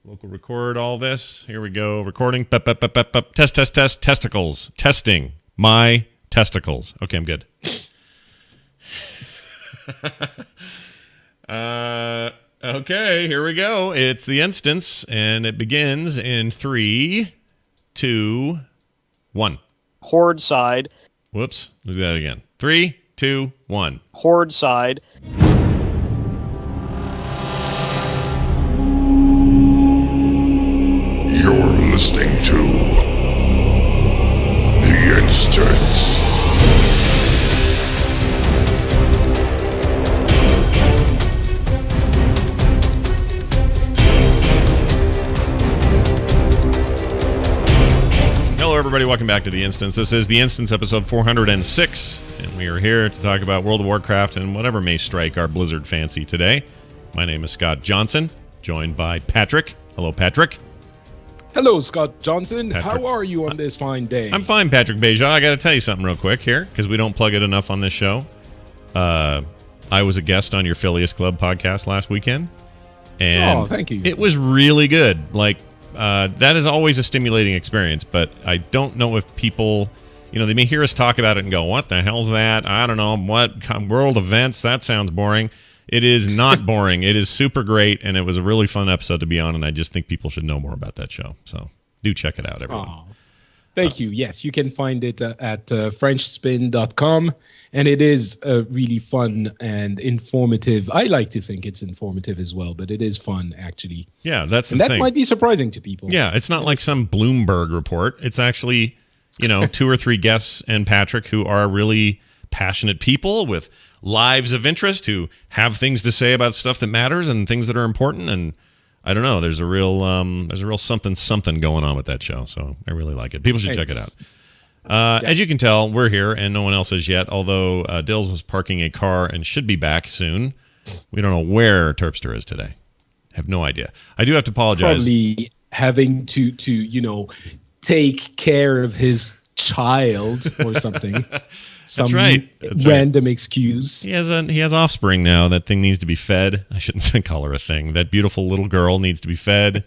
Local record all this. Here we go. Recording. Test. Testicles. Testing. My testicles. Okay, I'm good. Okay, here we go. It's the instance, and it begins in 3, 2, 1. Horde side. Whoops. Do that again. 3, 2, 1. Horde side. You're listening to The Instance. Hello, everybody. Welcome back to The Instance. This is The Instance, episode 406, and we are here to talk about World of Warcraft and whatever may strike our Blizzard fancy today. My name is Scott Johnson, joined by Patrick. Hello, Patrick. Hello, Scott Johnson. Patrick. How are you on this fine day? I'm fine, Patrick Beja. I got to tell you something real quick here, because we don't plug it enough on this show. I was a guest on your Phileas Club podcast last weekend, and thank you. It was really good. That is always a stimulating experience, but I don't know if people, they may hear us talk about it and go, what the hell's that? I don't know. What world events? That sounds boring. It is not boring. It is super great, and it was a really fun episode to be on, and I just think people should know more about that show. So do check it out, everyone. Thank you. Yes, you can find it at frenchspin.com, and it is really fun and informative. I like to think it's informative as well, but it is fun, actually. Yeah, that's the thing. That might be surprising to people. Yeah, it's not like some Bloomberg report. It's actually, 2 or 3 guests and Patrick who are really passionate people with lives of interest who have things to say about stuff that matters and things that are important. And I don't know, there's a real something going on with that show. So I really like it. People should check it out. As you can tell, we're here and no one else is yet, although Dills was parking a car and should be back soon. We don't know where Terpster is today. I have no idea. I do have to apologize. Probably having to take care of his child or something. That's right. That's random excuse. He has offspring now. That thing needs to be fed. I shouldn't call her a thing. That beautiful little girl needs to be fed,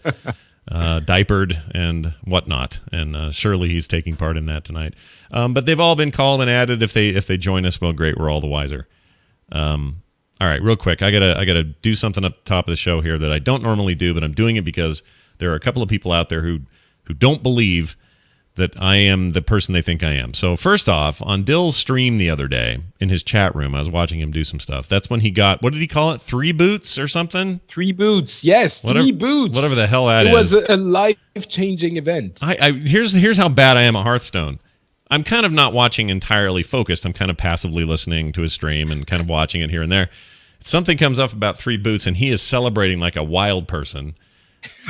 diapered, and whatnot. And surely he's taking part in that tonight. But they've all been called and added. If they join us, well, great. We're all the wiser. All right, real quick. I gotta do something up top of the show here that I don't normally do, but I'm doing it because there are a couple of people out there who don't believe that I am the person they think I am. So first off, on Dill's stream the other day, in his chat room, I was watching him do some stuff. That's when he got, what did he call it? 3 boots or something? 3 boots. Yes, 3 boots. Whatever the hell that is. It was a life-changing event. Here's how bad I am at Hearthstone. I'm kind of not watching entirely focused. I'm kind of passively listening to his stream and kind of watching it here and there. Something comes up about 3 boots, and he is celebrating like a wild person,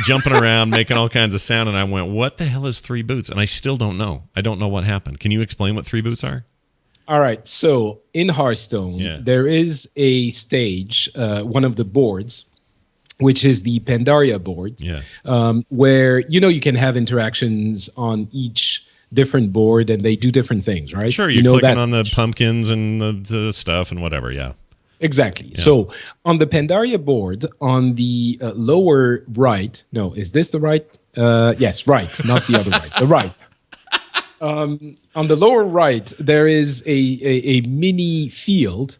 jumping around, making all kinds of sound, and I went, what the hell is 3 boots? And I still don't know. I don't know what happened. Can you explain what 3 boots are? All right. So in Hearthstone, there is a stage, one of the boards, which is the Pandaria board, where, you can have interactions on each different board, and they do different things, right? Sure, you're clicking on the pumpkins and the stuff and whatever, yeah. Exactly. Yeah. So on the Pandaria board, on the lower right, no, is this the right? Yes, right, not the other right, the right. On the lower right, there is a mini field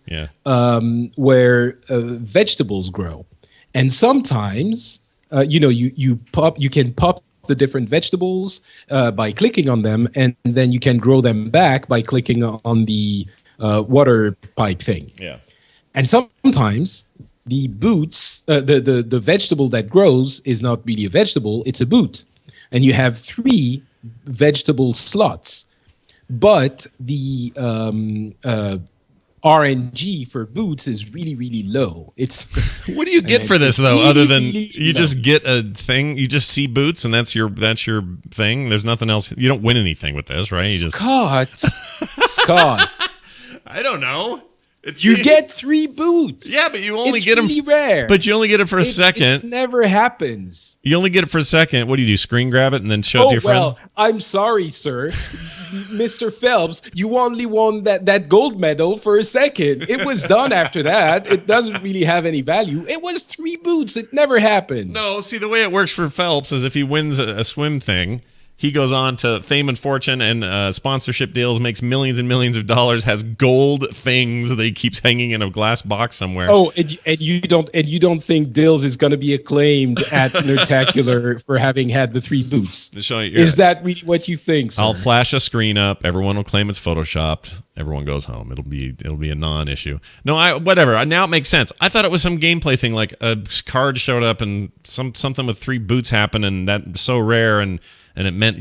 where vegetables grow. And sometimes, you can pop the different vegetables by clicking on them, and then you can grow them back by clicking on the water pipe thing. Yeah. And sometimes the boots, the vegetable that grows is not really a vegetable, it's a boot. And you have 3 vegetable slots. But the RNG for boots is really, really low. What do you get for this, though, other than you just get a thing? You just see boots, and that's your thing? There's nothing else. You don't win anything with this, right? Scott. I don't know. You get 3 boots. Yeah, but you only it's get them. really rare. But you only get it for a second. It never happens. You only get it for a second. What do? Screen grab it and then show it to your friends? I'm sorry, sir. Mr. Phelps, you only won that gold medal for a second. It was done after that. It doesn't really have any value. It was 3 boots. It never happened. No, see, the way it works for Phelps is if he wins a swim thing, he goes on to fame and fortune and sponsorship deals, makes millions and millions of dollars, has gold things that he keeps hanging in a glass box somewhere. Oh, and you don't think Dills is going to be acclaimed at Nerdtacular for having had the 3 boots? Is that really what you think, sir? I'll flash a screen up. Everyone will claim it's photoshopped. Everyone goes home. It'll be a non-issue. No, whatever. Now it makes sense. I thought it was some gameplay thing, like a card showed up and something with 3 boots happened, and that's so rare and it meant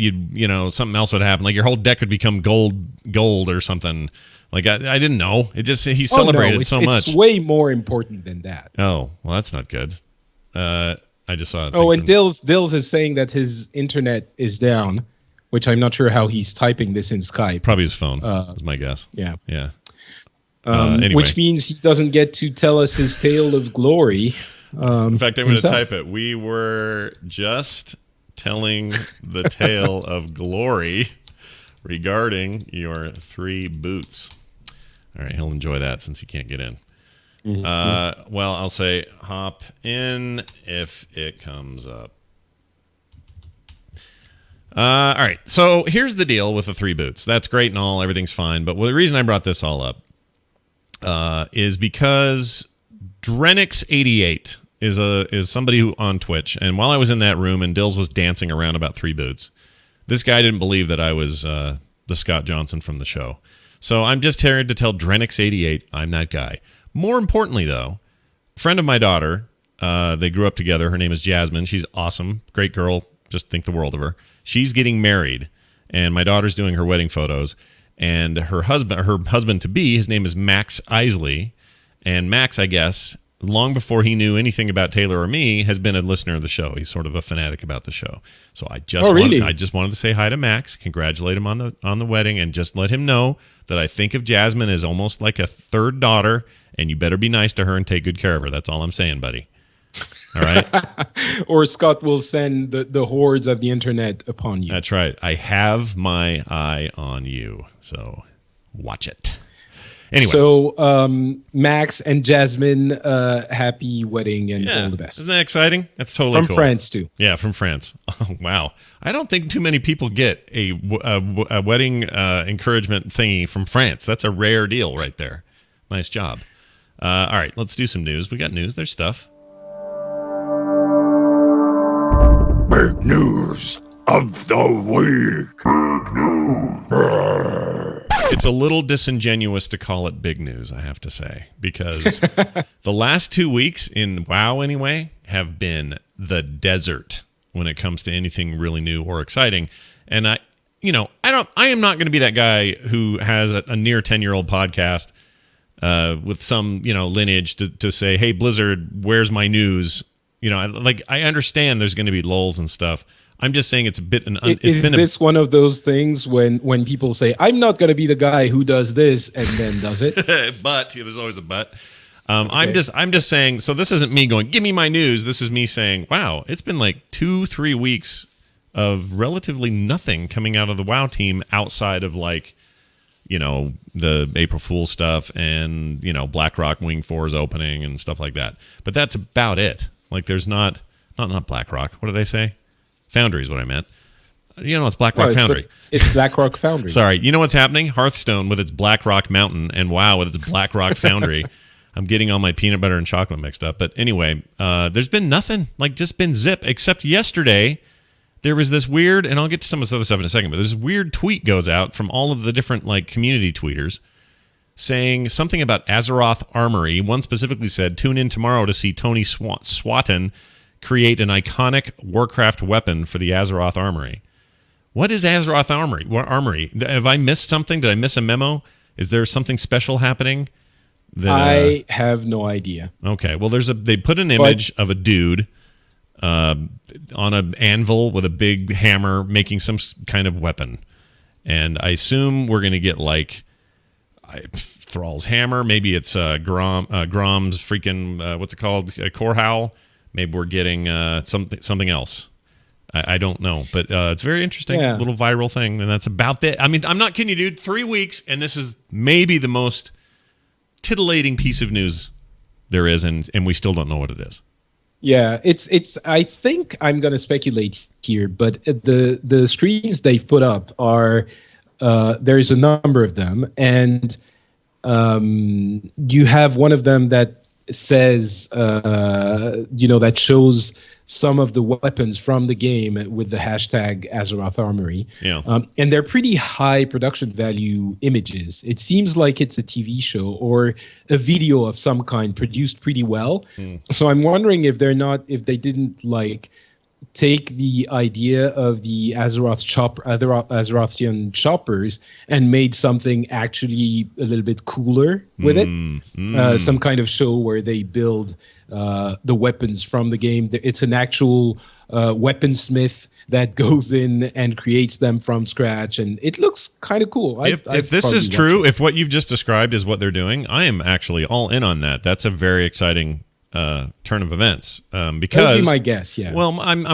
something else would happen, like your whole deck would become gold or something. Like I didn't know. It just he celebrated so much. It's way more important than that. Oh well, that's not good. I just saw it. And Dills is saying that his internet is down, which I'm not sure how he's typing this in Skype. Probably his phone. Is my guess. Yeah. Anyway. Which means he doesn't get to tell us his tale of glory. In fact, I'm going to type it. We were just telling the tale of glory regarding your 3 boots. All right, he'll enjoy that since he can't get in. Well, I'll say hop in if it comes up. All right, so here's the deal with the 3 boots. That's great and all, everything's fine. But the reason I brought this all up is because Drenix88 is somebody who on Twitch, and while I was in that room and Dills was dancing around about 3 boots, this guy didn't believe that I was the Scott Johnson from the show. So I'm just here to tell Drenix88 I'm that guy. More importantly, though, a friend of my daughter, they grew up together. Her name is Jasmine. She's awesome, great girl. Just think the world of her. She's getting married, and my daughter's doing her wedding photos. And her husband to be, his name is Max Isley, and Max, I guess, long before he knew anything about Taylor or me, has been a listener of the show. He's sort of a fanatic about the show. So I just wanted to say hi to Max, congratulate him on the wedding, and just let him know that I think of Jasmine as almost like a third daughter, and you better be nice to her and take good care of her. That's all I'm saying, buddy. All right? Or Scott will send the hordes of the internet upon you. That's right. I have my eye on you, so watch it. Anyway. So Max and Jasmine, happy wedding and all the best. Isn't that exciting? That's totally cool. From France, too. Yeah, from France. Oh, wow. I don't think too many people get a wedding encouragement thingy from France. That's a rare deal right there. Nice job. All right, let's do some news. We got news. There's stuff. Big news of the week. Big news. It's a little disingenuous to call it big news, I have to say, because the last 2 weeks in WoW anyway have been the desert when it comes to anything really new or exciting. And I am not going to be that guy who has a near 10-year-old podcast with some, lineage to say, "Hey, Blizzard, where's my news?" I understand there's going to be lulls and stuff. I'm just saying it's a bit. Is this one of those things when people say, "I'm not going to be the guy who does this," and then does it? But there's always a but. Okay. I'm just saying. So this isn't me going, "Give me my news." This is me saying, "Wow, it's been like 2-3 weeks of relatively nothing coming out of the WoW team outside of the April Fool's stuff and Blackrock Wing 4's opening and stuff like that. But that's about it. Like there's not Blackrock. What did I say? Foundry is what I meant. It's Blackrock Foundry. It's Blackrock Foundry. Sorry. You know what's happening? Hearthstone with its Blackrock Mountain and WoW with its Blackrock Foundry. I'm getting all my peanut butter and chocolate mixed up. But anyway, there's been nothing. Just been zip. Except yesterday, there was this weird, and I'll get to some of this other stuff in a second, but this weird tweet goes out from all of the different community tweeters saying something about Azeroth Armory. One specifically said, "Tune in tomorrow to see Tony Swatton create an iconic Warcraft weapon for the Azeroth Armory." What is Azeroth Armory? Have I missed something? Did I miss a memo? Is there something special happening? I have no idea. Okay, well, they put an image of a dude on an anvil with a big hammer making some kind of weapon. And I assume we're going to get Thrall's hammer. Maybe it's Grom's freaking what's it called? Core Howl. Maybe we're getting something else. I don't know, but it's very interesting, little viral thing, and that's about it. I mean, I'm not kidding you, dude. 3 weeks, and this is maybe the most titillating piece of news there is, and we still don't know what it is. Yeah, it's. I think I'm going to speculate here, but the screens they've put up are there's a number of them, and you have one of them that says that shows some of the weapons from the game with the hashtag Azeroth Armory. Yeah. And they're pretty high production value images. It seems like it's a TV show or a video of some kind produced pretty well. So I'm wondering if they didn't take the idea of the Azerothian choppers and made something actually a little bit cooler with it. Some kind of show where they build the weapons from the game. It's an actual weaponsmith that goes in and creates them from scratch, and it looks kind of cool. If this is true, if what you've just described is what they're doing, I am actually all in on that. That's a very exciting turn of events, because that would be my guess. Yeah. Well,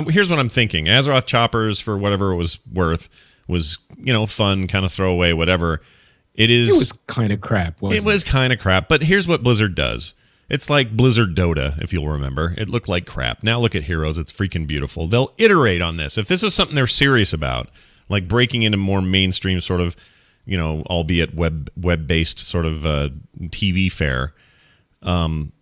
here's what I'm thinking: Azeroth choppers, for whatever it was worth, was fun, kind of throwaway, whatever. It was kind of crap. It was kind of crap. But here's what Blizzard does: it's like Blizzard Dota, if you'll remember. It looked like crap. Now look at Heroes; it's freaking beautiful. They'll iterate on this. If this was something they're serious about, like breaking into more mainstream sort of, albeit web-based sort of TV fare.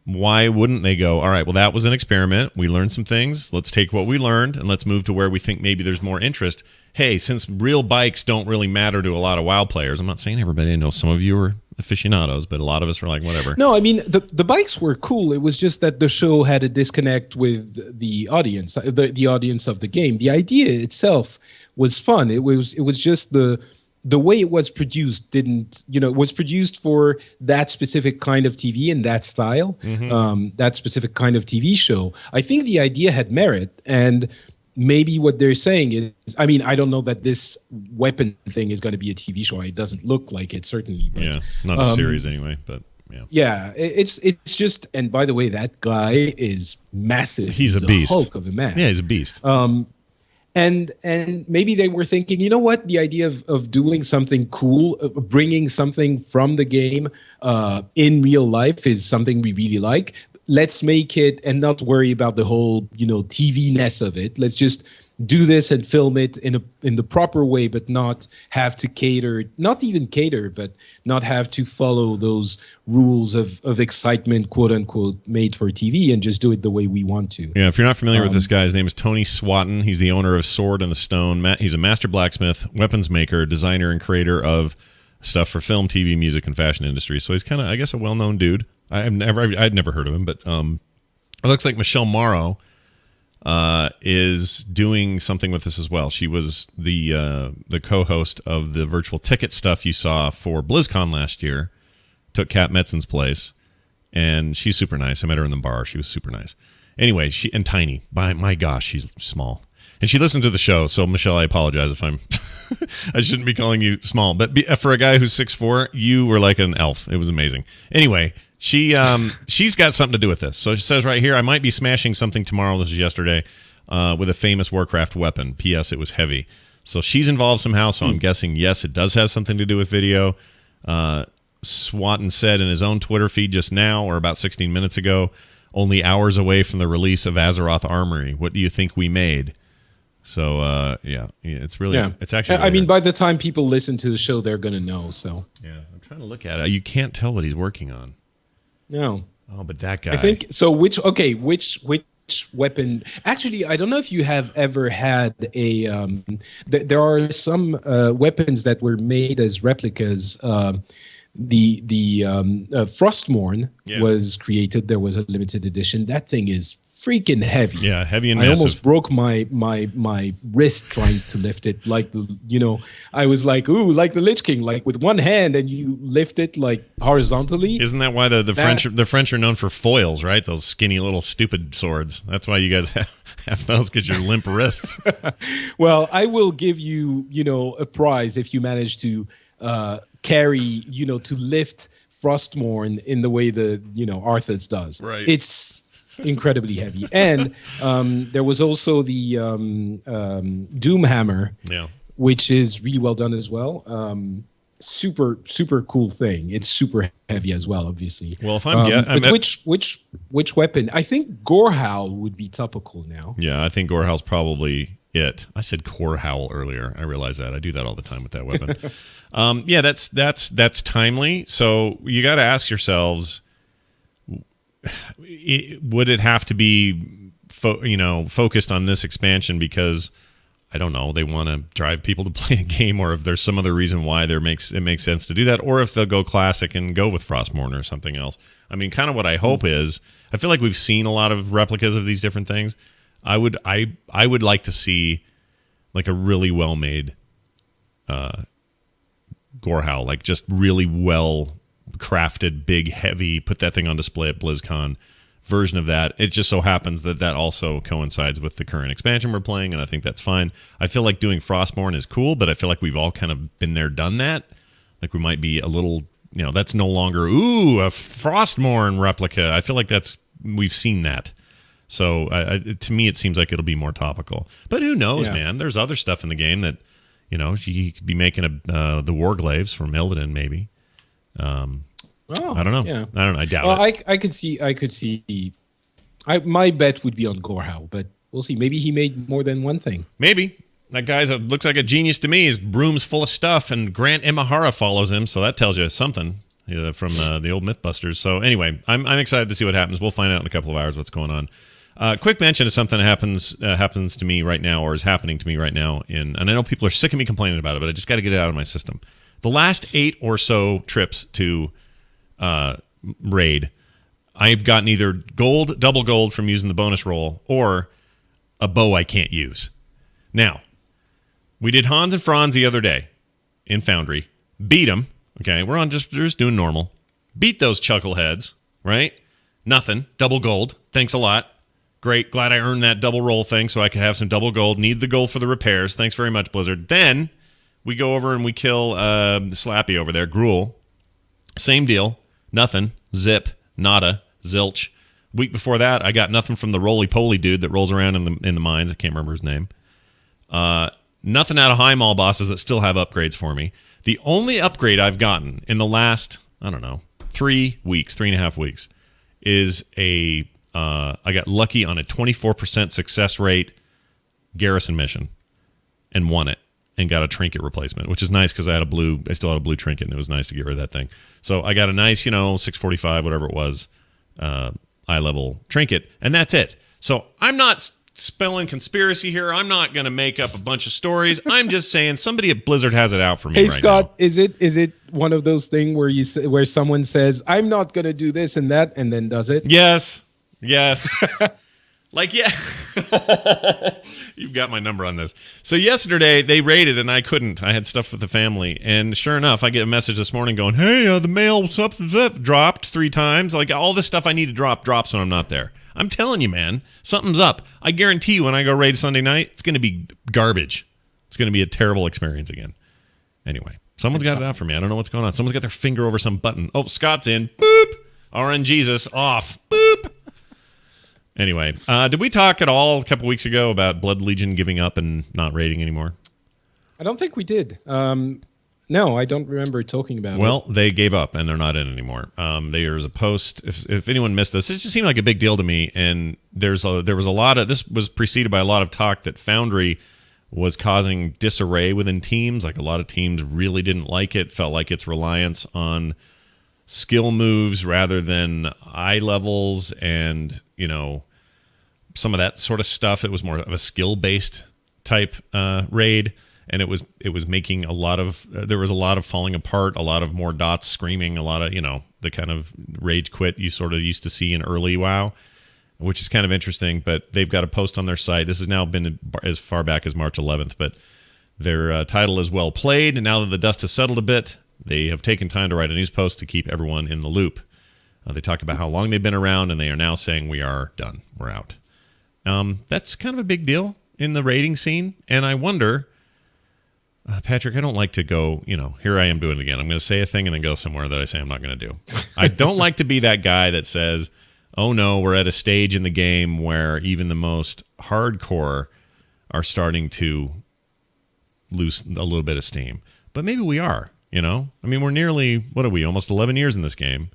Why wouldn't they go, all right, well, that was an experiment. We learned some things. Let's take what we learned and let's move to where we think maybe there's more interest. Hey, since real bikes don't really matter to a lot of WoW players, I'm not saying everybody, I know some of you are aficionados, but a lot of us were like, whatever. No, I mean, the bikes were cool. It was just that the show had a disconnect with the audience, the audience of the game. The idea itself was fun. It was just the way it was produced it was produced for that specific kind of TV and that style, that specific kind of TV show. I think the idea had merit, and maybe what they're saying is, I mean, I don't know that this weapon thing is going to be a TV show. It doesn't look like it, certainly. But, yeah, not a series anyway, but yeah. Yeah, it's just, and by the way, that guy is massive. He's a beast. Hulk of a man. Yeah, he's a beast. And maybe they were thinking, you know what, the idea of doing something cool, bringing something from the game in real life is something we really like. Let's make it and not worry about the whole, TV-ness of it. Let's just do this and film it in the proper way, but not have to but not have to follow those rules of excitement, quote unquote, made for TV, and just do it the way we want to. Yeah, if you're not familiar with this guy, his name is Tony Swatton. He's the owner of Sword in the Stone. He's a master blacksmith, weapons maker, designer, and creator of stuff for film, TV, music, and fashion industry. So he's kind of, I guess, a well-known dude. I'd never heard of him, but it looks like Michelle Morrow is doing something with this as well. She was the co-host of the virtual ticket stuff you saw for BlizzCon last year. Took Kat Metzen's place, and she's super nice. I met her in the bar. She was super nice. Anyway, and tiny. My gosh, she's small. And she listens to the show, so Michelle, I apologize if I'm... I shouldn't be calling you small, but for a guy who's 6'4", you were like an elf. It was amazing. Anyway, she's got something to do with this. So she says right here, I might be smashing something tomorrow, this was yesterday, with a famous Warcraft weapon. P.S. It was heavy. So she's involved somehow, so I'm guessing, yes, it does have something to do with video. Swatton said in his own Twitter feed just now, or about 16 minutes ago, only hours away from the release of Azeroth Armory. What do you think we made? So, yeah, it's really, it's actually, I mean, by the time people listen to the show, they're going to know, so. Yeah, I'm trying to look at it. You can't tell what he's working on. No. Oh, but that guy. I think, so which weapon, actually, I don't know if you have ever had there are some weapons that were made as replicas. The Frostmourne was created. There was a limited edition. That thing is freaking heavy. Yeah, heavy and I massive. almost broke my wrist trying to lift it. Like, I was like, ooh, like the Lich King, like with one hand, and you lift it like horizontally. Isn't that why the French are known for foils, right? Those skinny little stupid swords. That's why you guys have those, because your limp wrists. Well, I will give you, a prize if you manage to carry, to lift Frostmourne in the way the Arthas does. Right. It's incredibly heavy. And there was also the Doomhammer, which is really well done as well. Super cool thing. It's super heavy as well, obviously. Well, if which weapon? I think Gorehowl would be topical now. Yeah, I think Gorehowl's probably it. I said Corehowl earlier. I realize that. I do that all the time with that weapon. Yeah, that's timely. So you got to ask yourselves, would it have to be focused on this expansion because I don't know, they want to drive people to play a game, or if there's some other reason why it makes sense to do that, or if they'll go classic and go with Frostmourne or something else. I mean, kind of what I hope is, I feel like we've seen a lot of replicas of these different things. I would like to see like a really well made Gorehowl, like just really well crafted, big, heavy, put that thing on display at BlizzCon version of that. It just so happens that also coincides with the current expansion we're playing, and I think that's fine. I feel like doing Frostmourne is cool, but I feel like we've all kind of been there, done that. Like we might be a little, that's no longer, a Frostmourne replica. I feel like we've seen that. So to me, it seems like it'll be more topical. But who knows, man? There's other stuff in the game that, you could be making the Warglaves from Illidan, maybe. I don't know. Yeah. I don't know. I doubt it. I could see. My bet would be on Gorehowl, but we'll see. Maybe he made more than one thing. Maybe. That guy's looks like a genius to me. His room's full of stuff, and Grant Imahara follows him, so that tells you something from the old Mythbusters. So anyway, I'm excited to see what happens. We'll find out in a couple of hours what's going on. Quick mention of something that happens to me right now, or is happening to me right now, and I know people are sick of me complaining about it, but I just got to get it out of my system. The last 8 or so trips to raid, I've gotten either double gold from using the bonus roll, or a bow I can't use. Now, we did Hans and Franz the other day in Foundry. Beat them. Okay, we're just doing normal. Beat those chuckleheads, right? Nothing. Double gold. Thanks a lot. Great. Glad I earned that double roll thing so I could have some double gold. Need the gold for the repairs. Thanks very much, Blizzard. Then we go over and we kill the Slappy over there, Gruul. Same deal. Nothing. Zip. Nada. Zilch. Week before that, I got nothing from the roly-poly dude that rolls around in the mines. I can't remember his name. Nothing out of High Mall bosses that still have upgrades for me. The only upgrade I've gotten in the last, 3.5 weeks, is I got lucky on a 24% success rate garrison mission and won it and got a trinket replacement, which is nice because I still had a blue trinket, and it was nice to get rid of that thing. So I got a nice, 645, whatever it was, eye level trinket, and that's it. So I'm not spelling conspiracy here. I'm not going to make up a bunch of stories. I'm just saying somebody at Blizzard has it out for me. Hey, right Scott, now. is it one of those things where someone says, "I'm not going to do this and that," and then does it? Yes. Like, yeah. You've got my number on this. So yesterday they raided and I couldn't. I had stuff with the family, and sure enough, I get a message this morning going, "Hey, the mail dropped 3 times." Like all this stuff I need to drops when I'm not there. I'm telling you, man, something's up. I guarantee you when I go raid Sunday night, it's going to be garbage. It's going to be a terrible experience again. Anyway, someone's got it out for me. I don't know what's going on. Someone's got their finger over some button. Oh, Scott's in. Boop. RNGesus off. Boop. Anyway, did we talk at all a couple weeks ago about Blood Legion giving up and not raiding anymore? I don't think we did. No, I don't remember talking about it. Well, they gave up, and they're not in anymore. There's a post. If anyone missed this, it just seemed like a big deal to me. And there was a lot of. This was preceded by a lot of talk that Foundry was causing disarray within teams. Like a lot of teams really didn't like it. Felt like its reliance on skill moves rather than eye levels, and some of that sort of stuff. It was more of a skill-based type raid. And it was making there was a lot of falling apart, a lot of more dots screaming, a lot of, the kind of rage quit you sort of used to see in early WoW, which is kind of interesting. But they've got a post on their site. This has now been as far back as March 11th, but their title is Well Played. And now that the dust has settled a bit, they have taken time to write a news post to keep everyone in the loop. They talk about how long they've been around, and they are now saying we are done. We're out. That's kind of a big deal in the raiding scene. And I wonder, Patrick, I don't like to go, here I am doing it again. I'm going to say a thing and then go somewhere that I say I'm not going to do. I don't like to be that guy that says, oh no, we're at a stage in the game where even the most hardcore are starting to lose a little bit of steam. But maybe we are, we're nearly, what are we, almost 11 years in this game.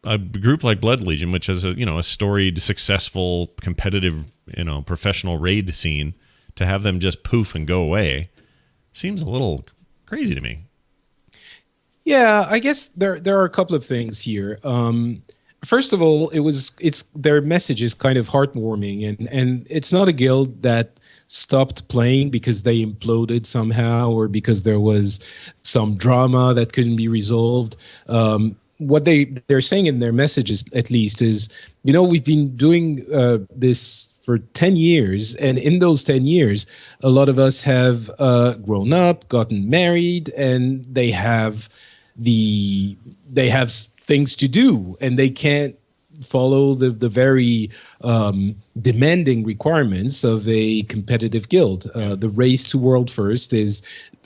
A group like Blood Legion, which has a storied, successful, competitive, professional raid scene, to have them just poof and go away seems a little crazy to me. Yeah, I guess there are a couple of things here. First of all, it's their message is kind of heartwarming, and it's not a guild that stopped playing because they imploded somehow or because there was some drama that couldn't be resolved. What they're saying in their messages, at least, is, we've been doing this for 10 years, and in those 10 years, a lot of us have grown up, gotten married, and they have things to do, and they can't follow the very demanding requirements of a competitive guild. The race to world first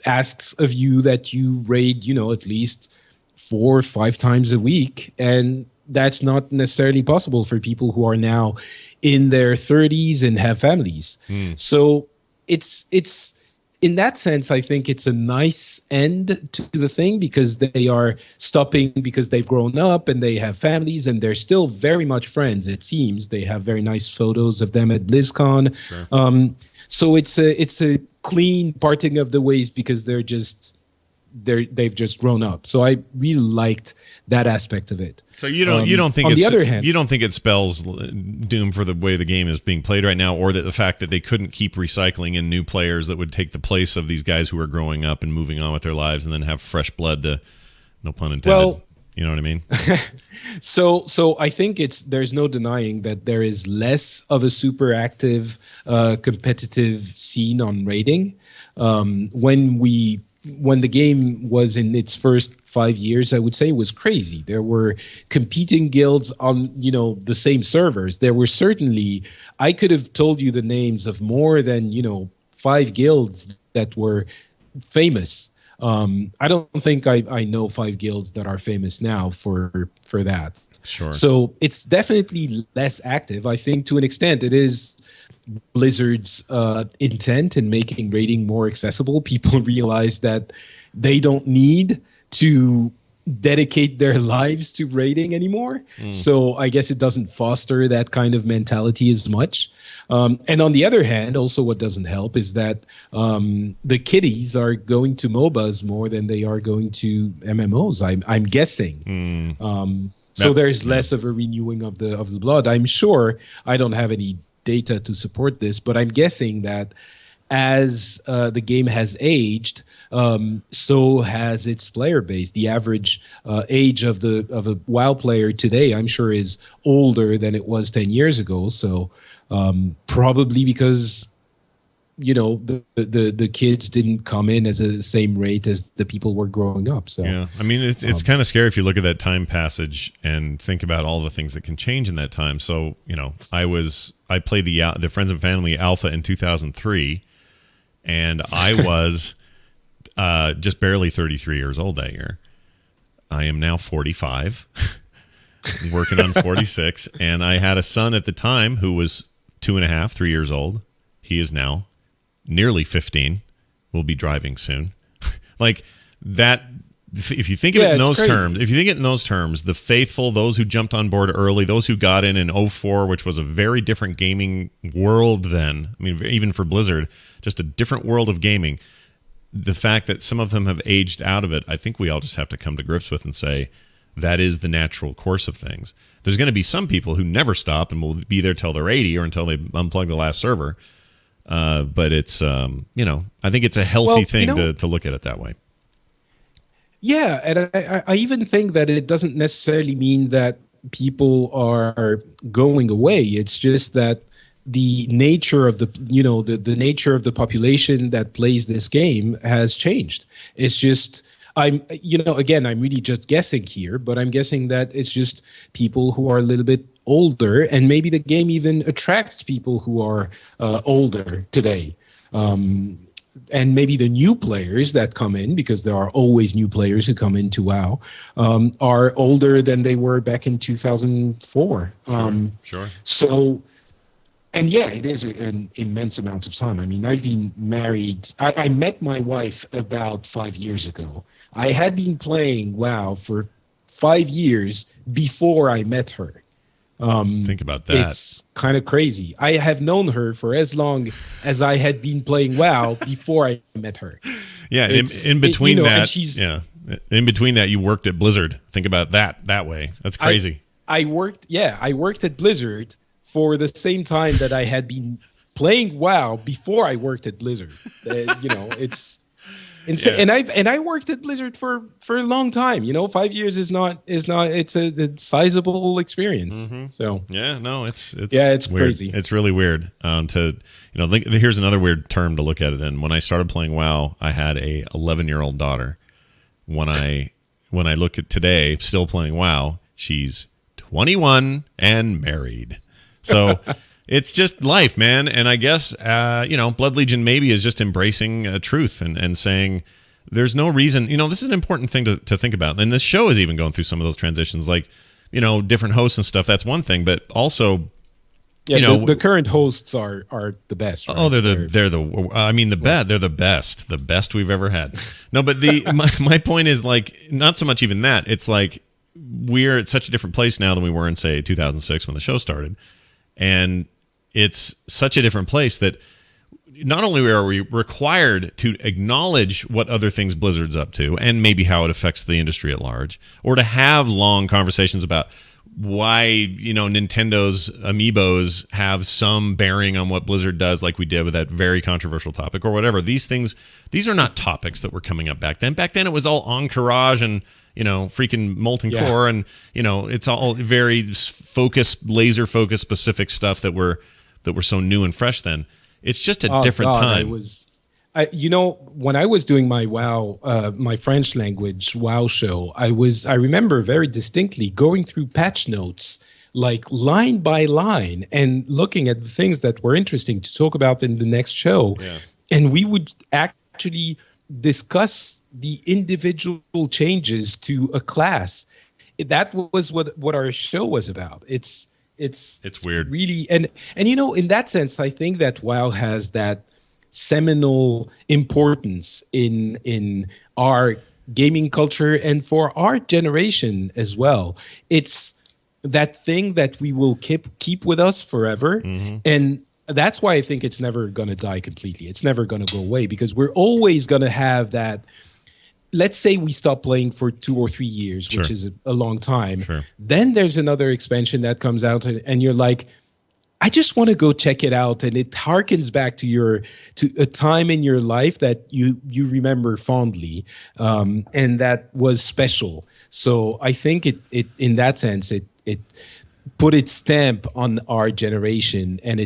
asks of you that you raid, at least 4 or 5 times a week, and that's not necessarily possible for people who are now in their 30s and have families. So it's in that sense, I think it's a nice end to the thing, because they are stopping because they've grown up and they have families, and they're still very much friends. It seems they have very nice photos of them at BlizzCon. Sure. So it's a clean parting of the ways, because they've just grown up. So I really liked that aspect of it. So you don't think on it's, the other hand, you don't think it spells doom for the way the game is being played right now, or that the fact that they couldn't keep recycling in new players that would take the place of these guys who are growing up and moving on with their lives, and then have fresh blood to, no pun intended. Well, you know what I mean? So I think there's no denying that there is less of a super active competitive scene on raiding. When the game was in its first 5 years, I would say, it was crazy. There were competing guilds on, the same servers. There were certainly, I could have told you the names of more than, 5 guilds that were famous. I don't think I know 5 guilds that are famous now for that. Sure. So it's definitely less active. I think to an extent it is Blizzard's intent in making raiding more accessible. People realize that they don't need to dedicate their lives to raiding anymore. So I guess it doesn't foster that kind of mentality as much. And on the other hand, also what doesn't help is that the kiddies are going to MOBAs more than they are going to MMOs, I'm guessing. So there's less of a renewing of the blood. I'm sure, I don't have any data to support this, but I'm guessing that as the game has aged, so has its player base. The average age of a WoW player today, I'm sure, is older than it was 10 years ago. So probably because the kids didn't come in as the same rate as the people were growing up. So yeah, I mean, it's kind of scary if you look at that time passage and think about all the things that can change in that time. So I played the Friends and Family Alpha in 2003, and I was just barely 33 years old that year. I am now 45, working on 46, and I had a son at the time who was 2.5, 3 years old. He is now nearly 15, will be driving soon. Like that, if you think of it in those terms, the faithful, those who jumped on board early, those who got in 04, which was a very different gaming world then. I mean, even for Blizzard, just a different world of gaming. The fact that some of them have aged out of it, I think we all just have to come to grips with and say that is the natural course of things. There's going to be some people who never stop and will be there till they're 80 or until they unplug the last server. But it's, I think it's a healthy thing to look at it that way. Yeah, and I even think that it doesn't necessarily mean that people are going away. It's just that the nature of the nature of the population that plays this game has changed. It's just, I'm really just guessing here, but I'm guessing that it's just people who are a little bit older, and maybe the game even attracts people who are older today. and maybe the new players that come in, because there are always new players who come into WoW, are older than they were back in 2004. Sure. So, and yeah, it is an immense amount of time. I mean, I've been married. I met my wife about 5 years ago. I had been playing WoW for 5 years before I met her. Think about that. It's kind of crazy. I have known her for as long as I had been playing WoW before I met her. Yeah, in between that, in between that, you worked at Blizzard. Think about that way. That's crazy. I worked at Blizzard for the same time that I had been playing WoW before I worked at Blizzard. It's insane. Yeah. And I worked at Blizzard for a long time. 5 years is not it's a sizable experience. Mm-hmm. So yeah, no, it's weird. Crazy. It's really weird. Here's another weird term to look at it in. When I started playing WoW, I had a 11-year-old daughter. When I look at today, still playing WoW, she's 21 and married. So. It's just life, man. And I guess, Blood Legion maybe is just embracing truth and saying there's no reason. This is an important thing to think about. And this show is even going through some of those transitions, like, different hosts and stuff. That's one thing. But also, the current hosts are the best. Right? Oh, they're the best. The best we've ever had. No, but my point is, like, not so much even that. It's like we're at such a different place now than we were in, say, 2006 when the show started. And it's such a different place that not only are we required to acknowledge what other things Blizzard's up to and maybe how it affects the industry at large, or to have long conversations about why, Nintendo's amiibos have some bearing on what Blizzard does, like we did with that very controversial topic or whatever. These are not topics that were coming up back then. Back then it was all Encourage and freaking Molten Core, and it's all very laser focused specific stuff that were so new and fresh then. It's just a different time. When I was doing my WoW, my French language WoW show, I remember very distinctly going through patch notes, like line by line, and looking at the things that were interesting to talk about in the next show. Yeah. And we would actually discuss the individual changes to a class. That was what our show was about. It's weird, really, and in that sense, I think that WoW has that seminal importance in our gaming culture and for our generation as well. It's that thing that we will keep with us forever, and that's why I think it's never going to die completely. It's never going to go away, because we're always going to have that. Let's say we stop playing for 2 or 3 years, which is a long time. Sure. Then there's another expansion that comes out, and you're like, I just want to go check it out. And it harkens back to a time in your life that you remember fondly, and that was special. So I think it in that sense, it put its stamp on our generation, and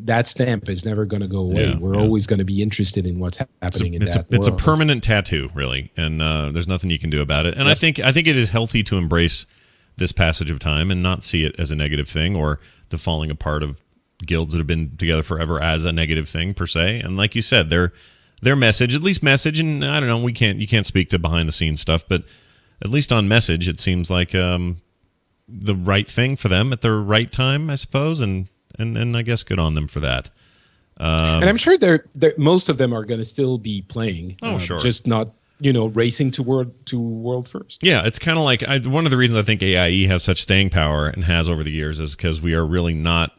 that stamp is never going to go away. Yeah, We're always going to be interested in what's happening in that world. It's a permanent tattoo, really, and there's nothing you can do about it. And I think it is healthy to embrace this passage of time and not see it as a negative thing, or the falling apart of guilds that have been together forever as a negative thing per se. And like you said, their message, and I don't know, you can't speak to behind the scenes stuff, but at least on message, it seems like the right thing for them at the right time, I suppose, and I guess good on them for that. And I'm sure they're most of them are going to still be playing. Oh, sure. Just not, racing to world first. Yeah, it's kind of like one of the reasons I think AIE has such staying power and has over the years is because we are really not.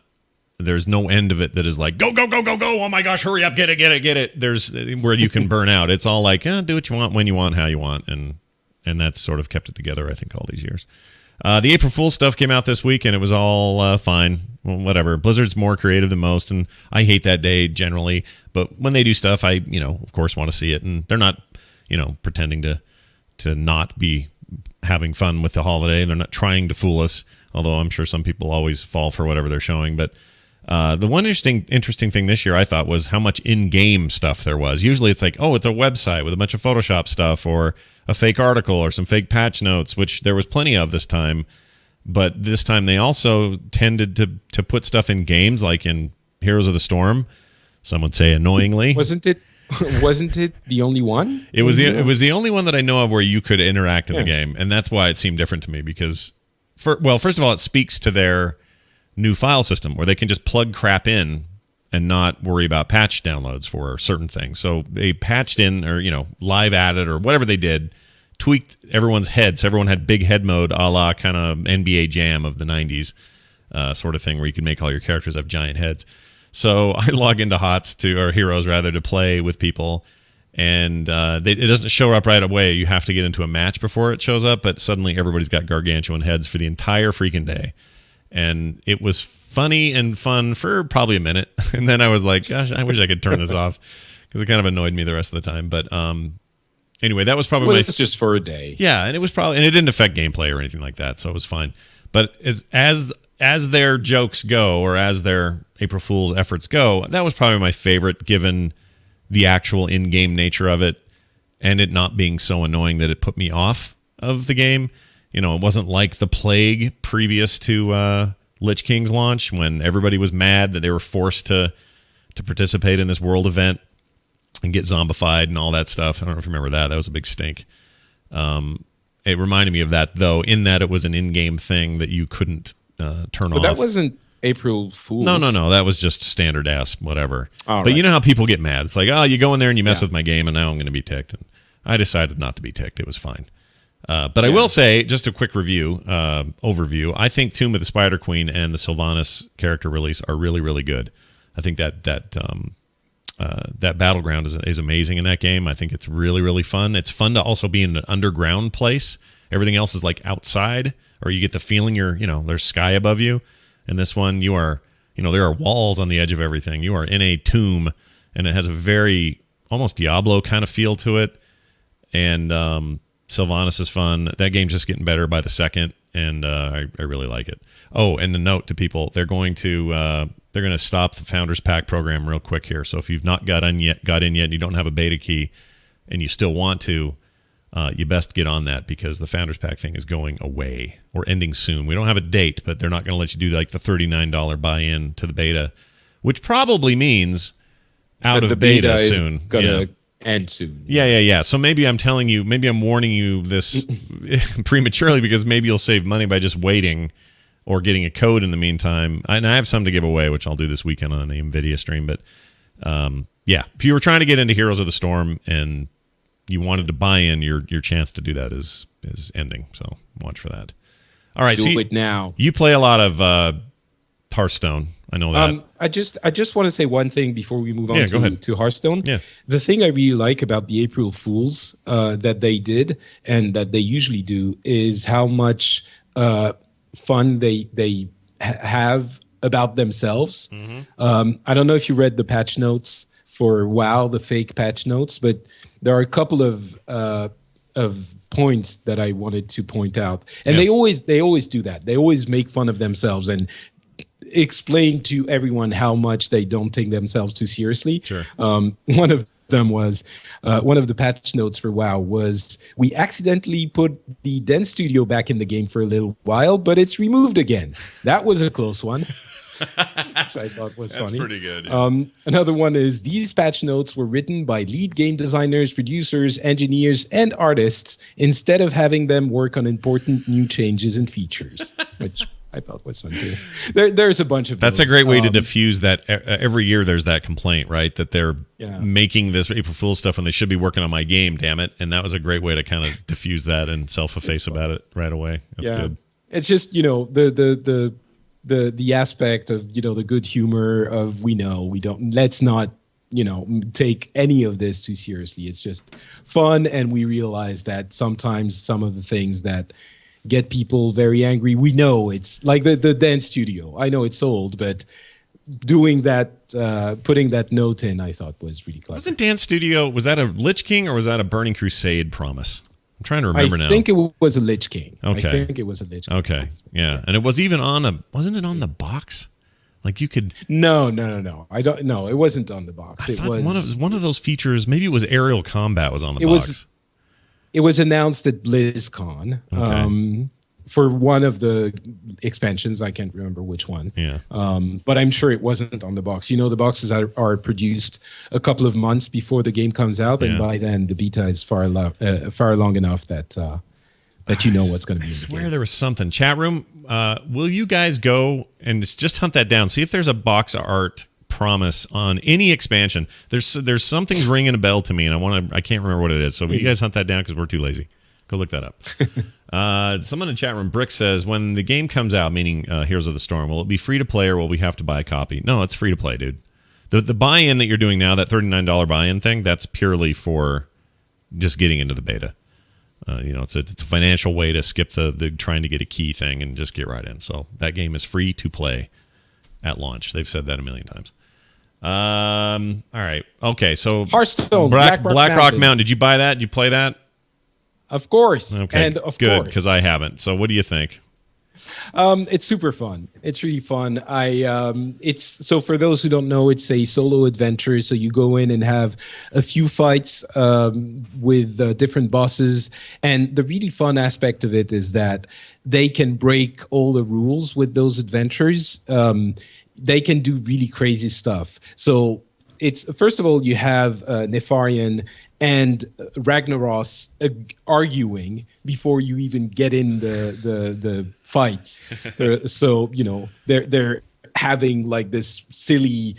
There's no end of it that is like go go go go go. Oh my gosh, hurry up, get it. There's where you can burn out. It's all like do what you want, when you want, how you want, and that's sort of kept it together, I think, all these years. The April Fool's stuff came out this week, and it was all fine. Well, whatever. Blizzard's more creative than most, and I hate that day generally. But when they do stuff, I, of course, want to see it. And they're not, pretending to not be having fun with the holiday. They're not trying to fool us, although I'm sure some people always fall for whatever they're showing. But the one interesting thing this year, I thought, was how much in-game stuff there was. Usually it's like, it's a website with a bunch of Photoshop stuff, or a fake article, or some fake patch notes, which there was plenty of this time. But this time they also tended to put stuff in games, like in Heroes of the Storm. Some would say annoyingly. Wasn't it Wasn't it the only one? It was the only one that I know of where you could interact in the game, and that's why it seemed different to me because, first of all, it speaks to their new file system where they can just plug crap in and not worry about patch downloads for certain things. So they patched in or live added or whatever they did, tweaked everyone's head so everyone had big head mode a la kind of NBA Jam of the 90s sort of thing where you can make all your characters have giant heads. So I log into Heroes to play with people, and it doesn't show up right away. You have to get into a match before it shows up, but suddenly everybody's got gargantuan heads for the entire freaking day. And it was funny and fun for probably a minute. And then I was like, gosh, I wish I could turn this off because it kind of annoyed me the rest of the time. But anyway, that was probably it's just for a day. Yeah, and it didn't affect gameplay or anything like that, so it was fine. But as their jokes go, or as their April Fool's efforts go, that was probably my favorite, given the actual in-game nature of it, and it not being so annoying that it put me off of the game. It wasn't like the Plague previous to Lich King's launch, when everybody was mad that they were forced to participate in this world event and get zombified and all that stuff. I don't know if you remember that. That was a big stink. It reminded me of that, though, in that it was an in-game thing that you couldn't turn off. But that wasn't April Fool's. No. That was just standard ass whatever. All but right. You know how people get mad. It's like, oh, you go in there and you mess with my game, and now I'm going to be ticked. And I decided not to be ticked. It was fine. But I will say, just a quick overview. I think Tomb of the Spider Queen and the Sylvanas character release are really, really good. I think that battleground is amazing in that game. I think it's really, really fun. It's fun to also be in an underground place. Everything else is like outside, or you get the feeling there's sky above you. And this one, you are, there are walls on the edge of everything. You are in a tomb, and it has a very almost Diablo kind of feel to it. And Sylvanas is fun. That game's just getting better by the second, and I really like it. Oh, and a note to people: they're going to stop the Founders Pack program real quick here. So if you've not got in yet, and you don't have a beta key, and you still want to, you best get on that, because the Founders Pack thing is going away or ending soon. We don't have a date, but they're not going to let you do like the $39 buy-in to the beta, which probably means out of beta soon. End soon. Yeah. So maybe I'm warning you this prematurely, because maybe you'll save money by just waiting or getting a code in the meantime. And I have some to give away, which I'll do this weekend on the NVIDIA stream. But if you were trying to get into Heroes of the Storm and you wanted to buy in, your chance to do that is ending. So watch for that. All right, do it now. You play a lot of Hearthstone. I know that. I just want to say one thing before we move on to Hearthstone. Yeah. The thing I really like about the April Fools that they did and that they usually do is how much fun they have about themselves. Mm-hmm. I don't know if you read the patch notes for WoW, the fake patch notes, but there are a couple of points that I wanted to point out, and they always do that. They always make fun of themselves and explain to everyone how much they don't take themselves too seriously. Sure. One of them was one of the patch notes for WoW was, we accidentally put the Dance Studio back in the game for a little while, but it's removed again. That was a close one. Which I thought was funny. That's pretty good. Yeah. Another one is, these patch notes were written by lead game designers, producers, engineers, and artists instead of having them work on important new changes and features, which I thought was fun too. There's a bunch of That's those. a great way to diffuse that. Every year there's that complaint, right? That they're making this April Fool's stuff when they should be working on my game, damn it. And that was a great way to kind of diffuse that and self-efface about it right away. That's good. It's just, the aspect of, the good humor of, let's not, take any of this too seriously. It's just fun. And we realize that sometimes some of the things that get people very angry, we know it's like the Dance Studio. I know it's old, but doing that, putting that note in, I thought was really clever. Wasn't Dance Studio, was that a Lich King or was that a Burning Crusade promise? I'm trying to remember now. I think it was a Lich King. Okay. I think it was a Lich King. Okay. Yeah. And it was even wasn't it on the box? Like you could. No. I don't know. It wasn't on the box. It was one of those features. Maybe it was aerial combat was on the box. It was announced at BlizzCon. Okay. for one of the expansions. I can't remember which one. Yeah. But I'm sure it wasn't on the box. You know, the boxes are produced a couple of months before the game comes out, and by then the beta is far long enough that you know what's going to be. I swear there was something. Chat room, will you guys go and just hunt that down? See if there's a box art promise on any expansion. There's something's ringing a bell to me, and I can't remember what it is. So will you guys hunt that down because we're too lazy? Go look that up. Someone in the chat room, Brick says, when the game comes out, meaning Heroes of the Storm, will it be free to play or will we have to buy a copy? No, it's free to play, dude. The buy-in that you're doing now, that $39 buy-in thing, that's purely for just getting into the beta. It's a financial way to skip the trying to get a key thing and just get right in. So that game is free to play at launch. They've said that a million times. All right. Okay, so Hearthstone, Blackrock Mountain. Did you buy that? Did you play that? Of course. Okay, and of good, course. because I haven't. So what do you think? It's super fun. It's really fun. So for those who don't know, it's a solo adventure. So you go in and have a few fights with different bosses. And the really fun aspect of it is that they can break all the rules with those adventures. They can do really crazy stuff. So it's, first of all, you have Nefarian and Ragnaros arguing before you even get in the fights. So, they're having like this silly,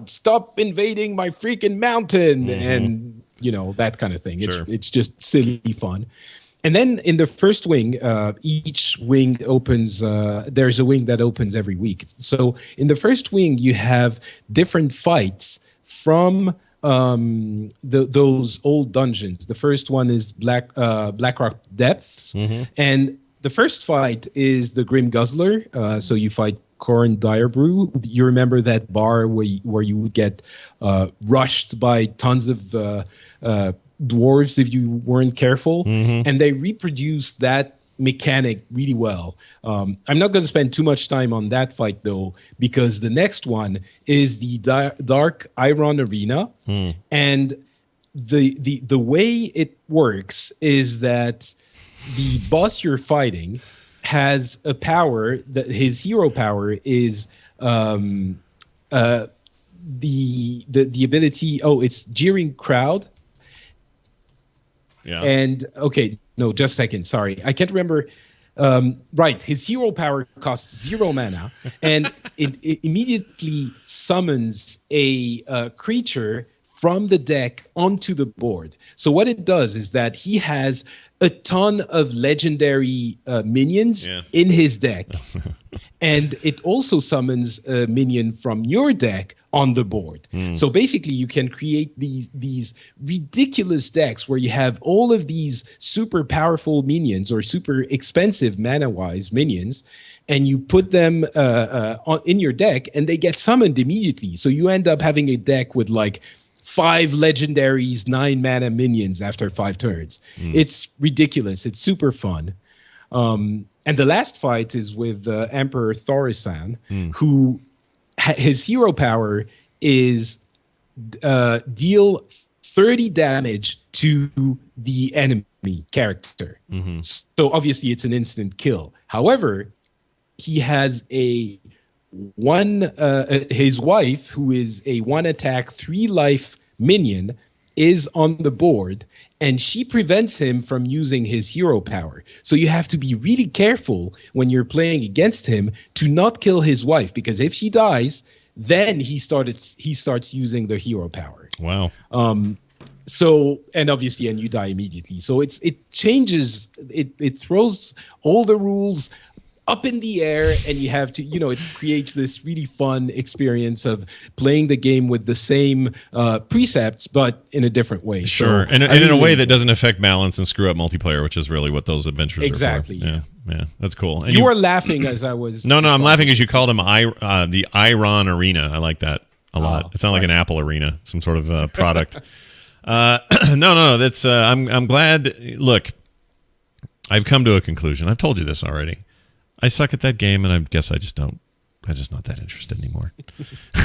stop invading my freaking mountain, and, that kind of thing. Sure. It's just silly fun. And then in the first wing, each wing opens, there's a wing that opens every week. So in the first wing, you have different fights from those old dungeons. The first one is Blackrock Depths, and the first fight is the Grim Guzzler. So you fight Corn Direbrew. You remember that bar where you would get rushed by tons of dwarves if you weren't careful, and they reproduce that mechanic really well. I'm not going to spend too much time on that fight though, because the next one is the Dark Iron Arena, and the way it works is that the boss you're fighting has a power that his hero power is the ability. Oh, it's Jeering Crowd. Yeah. And okay, no, just a second. Sorry, I can't remember. Right, his hero power costs 0 mana, and it immediately summons a creature from the deck onto the board. So what it does is that he has a ton of legendary minions in his deck, and it also summons a minion from your deck on the board. So basically you can create these ridiculous decks where you have all of these super powerful minions or super expensive mana-wise minions, and you put them in your deck and they get summoned immediately. So you end up having a deck with like 5 legendaries, 9 mana minions after 5 turns. It's ridiculous. It's super fun. And the last fight is with Emperor Thorisan, who his hero power is deal 30 damage to the enemy character. So obviously it's an instant kill. However, he has his wife, who is a 1 attack 3 life minion, is on the board, and she prevents him from using his hero power. So you have to be really careful when you're playing against him to not kill his wife, because if she dies, then he starts using the hero power. Wow. So, and obviously, and you die immediately. So it changes, it throws all the rules up in the air, and you have to, it creates this really fun experience of playing the game with the same precepts, but in a different way. Sure, So and in a way that doesn't affect balance and screw up multiplayer, which is really what those adventures exactly. are for. Yeah, that's cool. And you were laughing as I was. No, I'm laughing as you called him the Iron Arena. I like that a lot. It sounded like an Apple Arena, some sort of product. No, that's. I'm glad. Look, I've come to a conclusion. I've told you this already. I suck at that game, and I guess I'm just not that interested anymore.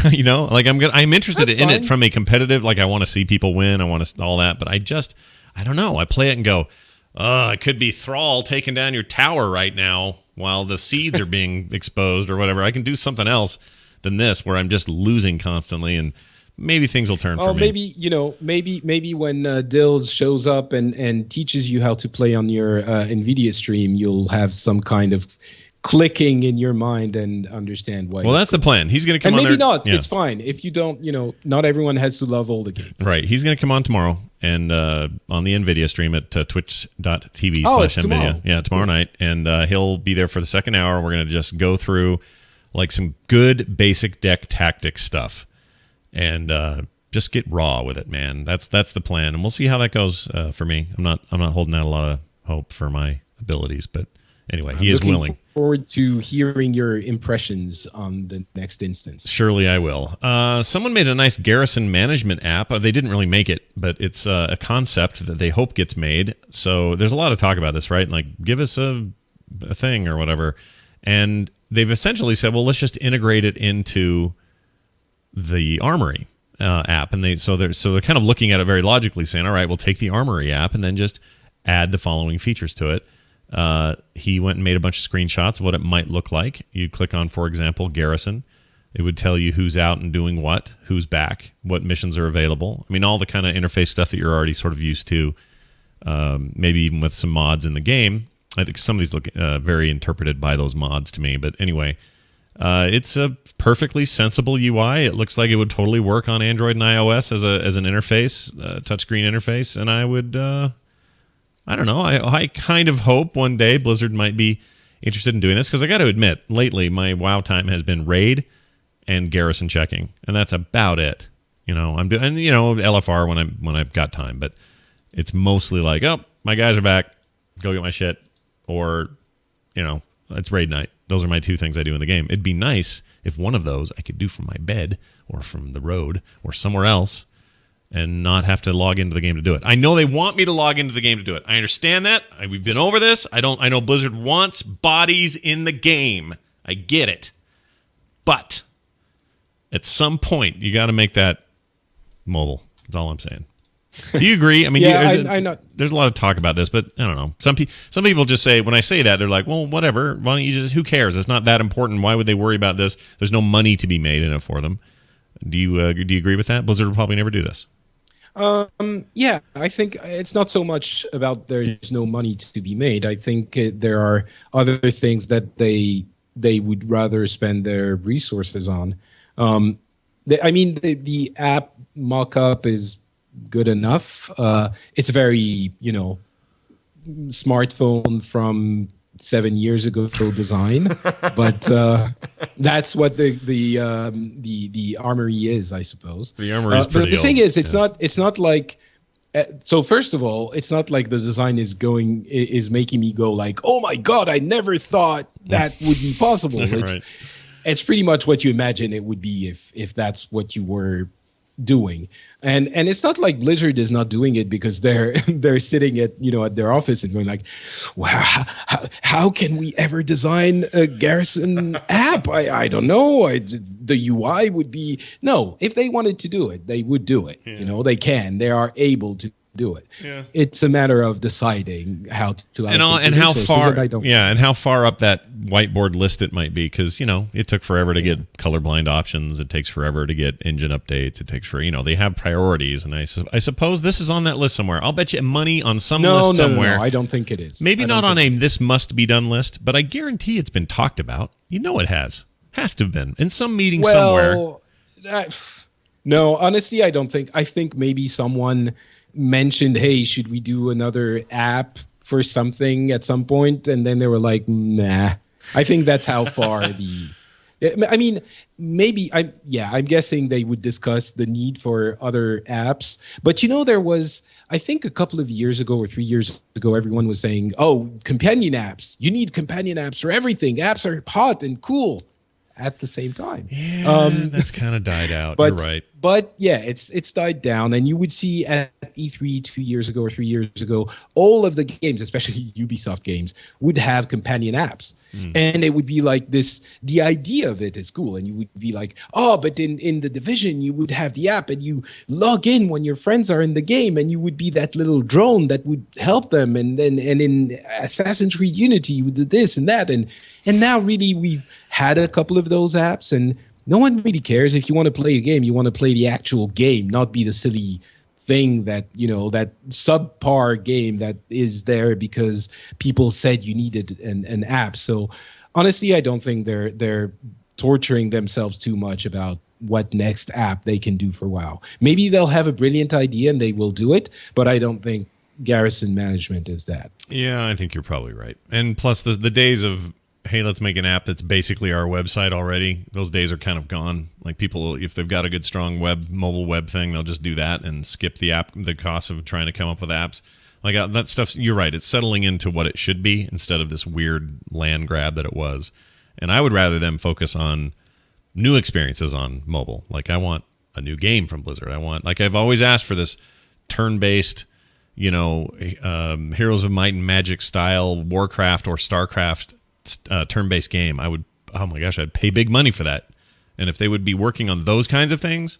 I'm interested in it from a competitive, like I want to see people win, I want to all that, but I don't know. I play it and go, it could be Thrall taking down your tower right now while the seeds are being exposed or whatever. I can do something else than this where I'm just losing constantly, and maybe things will turn for me. Maybe when Dills shows up and teaches you how to play on your NVIDIA stream, you'll have some kind of clicking in your mind and understand why. Well, that's the plan. He's going to come and on maybe there. not. Yeah. It's fine. If you don't, not everyone has to love all the games. Right. He's going to come on tomorrow and on the NVIDIA stream at twitch.tv/NVIDIA. Yeah, tomorrow night. And he'll be there for the second hour. We're going to just go through like some good basic deck tactics stuff and just get raw with it, man. That's the plan. And we'll see how that goes for me. I'm not holding out a lot of hope for my abilities, but anyway, he is willing. Forward to hearing your impressions on the next instance. Surely I will. Someone made a nice Garrison Management app. They didn't really make it, but it's a concept that they hope gets made. So there's a lot of talk about this, right? Like, give us a thing or whatever. And they've essentially said, well, let's just integrate it into the Armory app. And they're kind of looking at it very logically, saying, all right, we'll take the Armory app and then just add the following features to it. He went and made a bunch of screenshots of what it might look like. You click on, for example, Garrison. It would tell you who's out and doing what, who's back, what missions are available. I mean, all the kind of interface stuff that you're already sort of used to, maybe even with some mods in the game. I think some of these look very interpreted by those mods to me. But anyway, it's a perfectly sensible UI. It looks like it would totally work on Android and iOS as an interface, touchscreen interface. And I would... I don't know. I kind of hope one day Blizzard might be interested in doing this, because I got to admit, lately my WoW time has been raid and Garrison checking, and that's about it. I'm doing LFR when I've got time, but it's mostly like, oh, my guys are back, go get my shit, or it's raid night. Those are my two things I do in the game. It'd be nice if one of those I could do from my bed or from the road or somewhere else, and not have to log into the game to do it. I know they want me to log into the game to do it. I understand that. We've been over this. I know Blizzard wants bodies in the game. I get it. But at some point, you got to make that mobile. That's all I'm saying. Do you agree? I mean, I know. There's a lot of talk about this, but I don't know. Some people just say, when I say that, they're like, well, whatever. Why don't you just, who cares? It's not that important. Why would they worry about this? There's no money to be made in it for them. Do you agree with that? Blizzard will probably never do this. Yeah, I think it's not so much about there's no money to be made. I think there are other things that they would rather spend their resources on. The app mock-up is good enough. It's very, smartphone from 7 years ago design, but that's what the Armory is, I suppose. The Armory is pretty But the old. thing is, it's not like. So first of all, it's not like the design is making me go like, oh my god, I never thought that would be possible. Right. It's pretty much what you imagine it would be if that's what you were doing. And it's not like Blizzard is not doing it because they're sitting at their office and going like, wow, how can we ever design a Garrison app? I don't know. The UI would be no. If they wanted to do it, they would do it. Yeah. They can. They are able to do it. Yeah. It's a matter of deciding how to and how far and how far up that whiteboard list it might be, because it took forever to get colorblind options. It takes forever to get engine updates. It takes they have priorities, and I suppose this is on that list somewhere. I'll bet you money on some list somewhere. No, I don't think it is. Maybe not on a this must be done list, but I guarantee it's been talked about. It has to have been in some meeting somewhere. No, honestly, I don't think. I think maybe someone mentioned, hey, should we do another app for something at some point? And then they were like, nah. I think that's how far I'm guessing they would discuss the need for other apps. But there was, I think a couple of years ago or 3 years ago, everyone was saying, oh, companion apps. You need companion apps for everything. Apps are hot and cool at the same time. Yeah, that's kind of died out. You're right. But yeah, it's died down, and you would see at E3 2 years ago or 3 years ago, all of the games, especially Ubisoft games, would have companion apps, and it would be like this. The idea of it is cool, and you would be like, oh, but in the Division, you would have the app, and you log in when your friends are in the game, and you would be that little drone that would help them, and in Assassin's Creed Unity, you would do this and that, and now really we've had a couple of those apps, and no one really cares. If you want to play a game, you want to play the actual game, not be the silly thing that, that subpar game that is there because people said you needed an app. So honestly, I don't think they're torturing themselves too much about what next app they can do for WoW. Maybe they'll have a brilliant idea and they will do it, but I don't think Garrison Management is that. Yeah, I think you're probably right. And plus, the days of, hey, let's make an app that's basically our website already, those days are kind of gone. Like, people, if they've got a good, strong mobile web thing, they'll just do that and skip the cost of trying to come up with apps. Like, that stuff, you're right, it's settling into what it should be instead of this weird land grab that it was. And I would rather them focus on new experiences on mobile. Like, I want a new game from Blizzard. I've always asked for this turn-based, Heroes of Might and Magic style Warcraft or Starcraft turn-based game. I'd pay big money for that. And if they would be working on those kinds of things,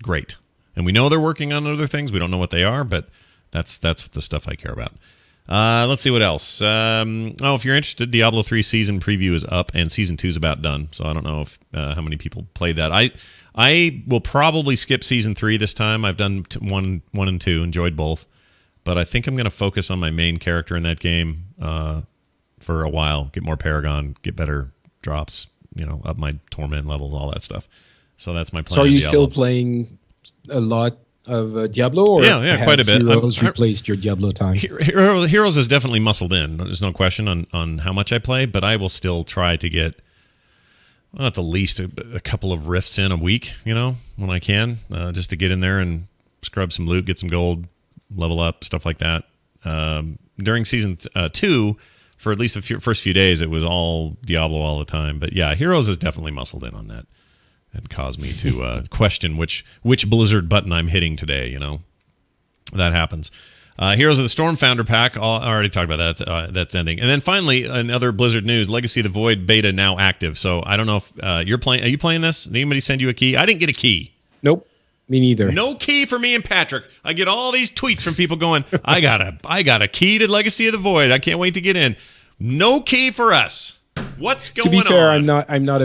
great. And we know they're working on other things. We don't know what they are, but that's the stuff I care about. Let's see what else. If you're interested, Diablo 3 season preview is up, and season 2 is about done. So I don't know if how many people played that. I will probably skip season 3 this time. I've done 1 and 2, enjoyed both, but I think I'm going to focus on my main character in that game for a while. Get more Paragon, get better drops, up my torment levels, all that stuff. So that's my plan. So are you still playing a lot of Diablo, or yeah, quite a bit. Heroes replaced your Diablo time? Heroes is definitely muscled in. There's no question on how much I play, but I will still try to get at the least a couple of rifts in a week, when I can, just to get in there and scrub some loot, get some gold, level up, stuff like that. During season 2, for at least the first few days, it was all Diablo all the time. But yeah, Heroes is definitely muscled in on that. And caused me to question which Blizzard button I'm hitting today. That happens. Heroes of the Storm Founder Pack. I already talked about that. That's ending. And then finally, another Blizzard news: Legacy of the Void beta now active. So I don't know if you're playing. Are you playing this? Did anybody send you a key? I didn't get a key. Nope, me neither. No key for me and Patrick. I get all these tweets from people going, "I got a key to Legacy of the Void. I can't wait to get in." No key for us. What's going on? To be fair, I'm not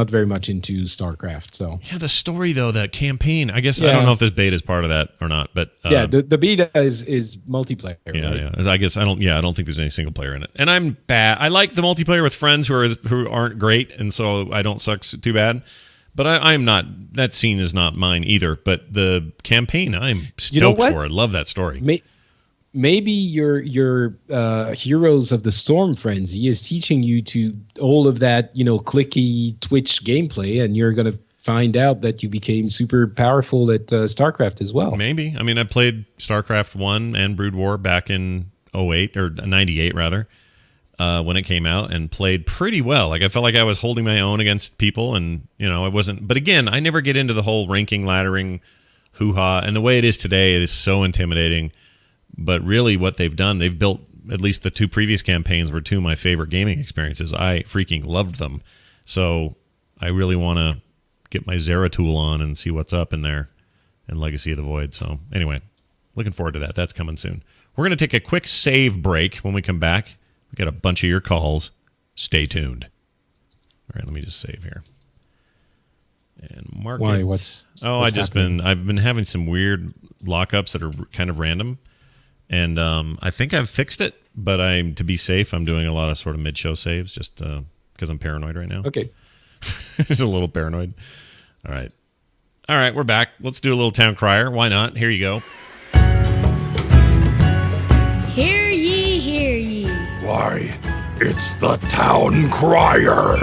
very much into StarCraft. So yeah, the story though, that campaign. I guess I don't know if this beta is part of that or not, but the beta is multiplayer. Yeah, right? yeah. I guess I don't think there's any single player in it. And I'm bad. I like the multiplayer with friends who aren't great, and so I don't suck too bad. But I'm not. That scene is not mine either. But the campaign, I'm stoked for. I love that story. Maybe your Heroes of the Storm frenzy is teaching you to all of that, clicky Twitch gameplay, and you're going to find out that you became super powerful at StarCraft as well. Maybe. I mean, I played StarCraft 1 and Brood War back in 08 or 98 rather, when it came out, and played pretty well. Like, I felt like I was holding my own against people, and it wasn't. But again, I never get into the whole ranking, laddering, hoo-ha, and the way it is today, it is so intimidating. But really what they've done, they've built, at least the 2 previous campaigns were 2 of my favorite gaming experiences. I freaking loved them. So I really want to get my Zeratul on and see what's up in there in Legacy of the Void. So anyway, looking forward to that. That's coming soon. We're going to take a quick save break. When we come back, we got a bunch of your calls. Stay tuned. All right, let me just save here. And mark Why? it. Happening? I've been having some weird lockups that are kind of random. And I think I've fixed it, but to be safe, I'm doing a lot of sort of mid-show saves just because I'm paranoid right now. Okay. Just a little paranoid. All right, we're back. Let's do a little town crier. Why not? Here you go. Hear ye, hear ye. Why, it's the Town Crier.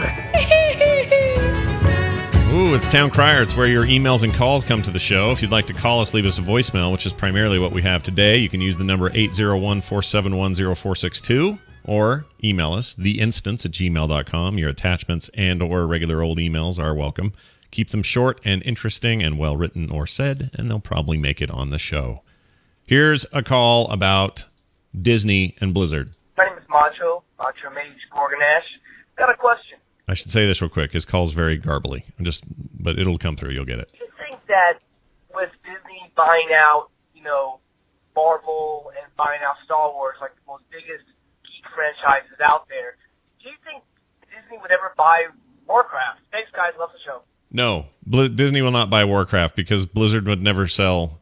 Ooh, it's Town Crier. It's where your emails and calls come to the show. If you'd like to call us, leave us a voicemail, which is primarily what we have today. You can use the number 801-471-0462 or email us, theinstance@gmail.com. Your attachments and or regular old emails are welcome. Keep them short and interesting and well written or said, and they'll probably make it on the show. Here's a call about Disney and Blizzard. My name is Macho Mage Gorgonash. Got a question. I should say this real quick. His call's very garbly. But it'll come through. You'll get it. Do you think that with Disney buying out, Marvel and buying out Star Wars, like the most biggest geek franchises out there, do you think Disney would ever buy Warcraft? Thanks, guys. Love the show. No. Disney will not buy Warcraft because Blizzard would never sell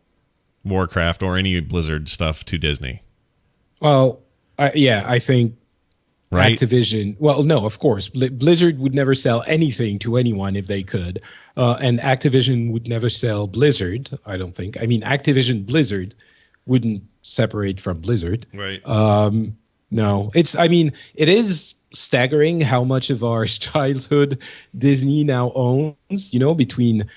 Warcraft or any Blizzard stuff to Disney. Well, I think right? Activision. Well, no, of course. Blizzard would never sell anything to anyone if they could. And Activision would never sell Blizzard, I don't think. I mean, Activision Blizzard wouldn't separate from Blizzard. Right. No, it is staggering how much of our childhood Disney now owns, between